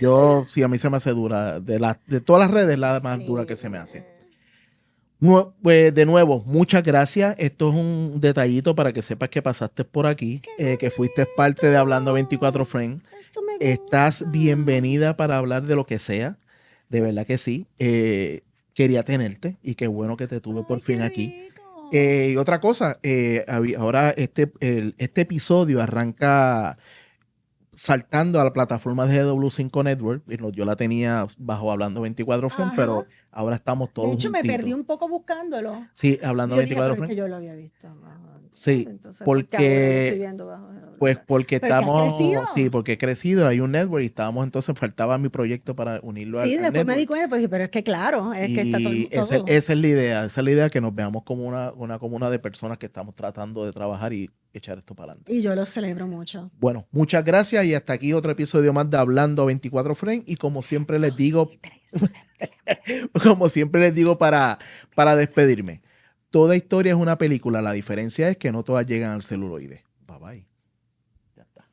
A: Yo, sí, a mí se me hace dura. De todas las redes, la más
B: sí.
A: dura que se me hace. Pues de nuevo, muchas gracias. Esto es un detallito para que sepas que pasaste por aquí, que fuiste parte de Hablando 24 Friends.
B: Esto me
A: Estás
B: gusta.
A: bienvenida para hablar de lo que sea. De verdad que sí. Quería tenerte y qué bueno que te tuve por
B: Ay,
A: fin
B: qué
A: aquí.
B: rico.
A: Y otra cosa, ahora este episodio arranca saltando a la plataforma de GW5 Network. Yo la tenía bajo Hablando 24 Friends,
B: Ajá.
A: pero ahora estamos todos
B: De hecho, me
A: juntitos.
B: perdí un poco buscándolo.
A: Sí, Hablando
B: Yo dije,
A: 24
B: pero es que
A: Friends.
B: yo lo había visto.
A: Sí,
B: Entonces,
A: porque-
B: ahora lo estoy viendo bajo-
A: Pues porque
B: Pero que ha
A: estamos,
B: crecido.
A: sí, porque he crecido, hay un network y estábamos, entonces faltaba mi proyecto para unirlo
B: Sí,
A: al
B: después me
A: network.
B: di cuenta, pues dije, pero es que claro, es que está todo,
A: Y
B: todo.
A: esa es la idea, que nos veamos como una comuna de personas que estamos tratando de trabajar y echar esto para adelante.
B: Y yo lo celebro mucho.
A: Bueno, muchas gracias y hasta aquí otro episodio más de Hablando 24 Friends y como siempre les digo, para despedirme, toda historia es una película, la diferencia es que no todas llegan al celuloide. Bye bye. Ya está.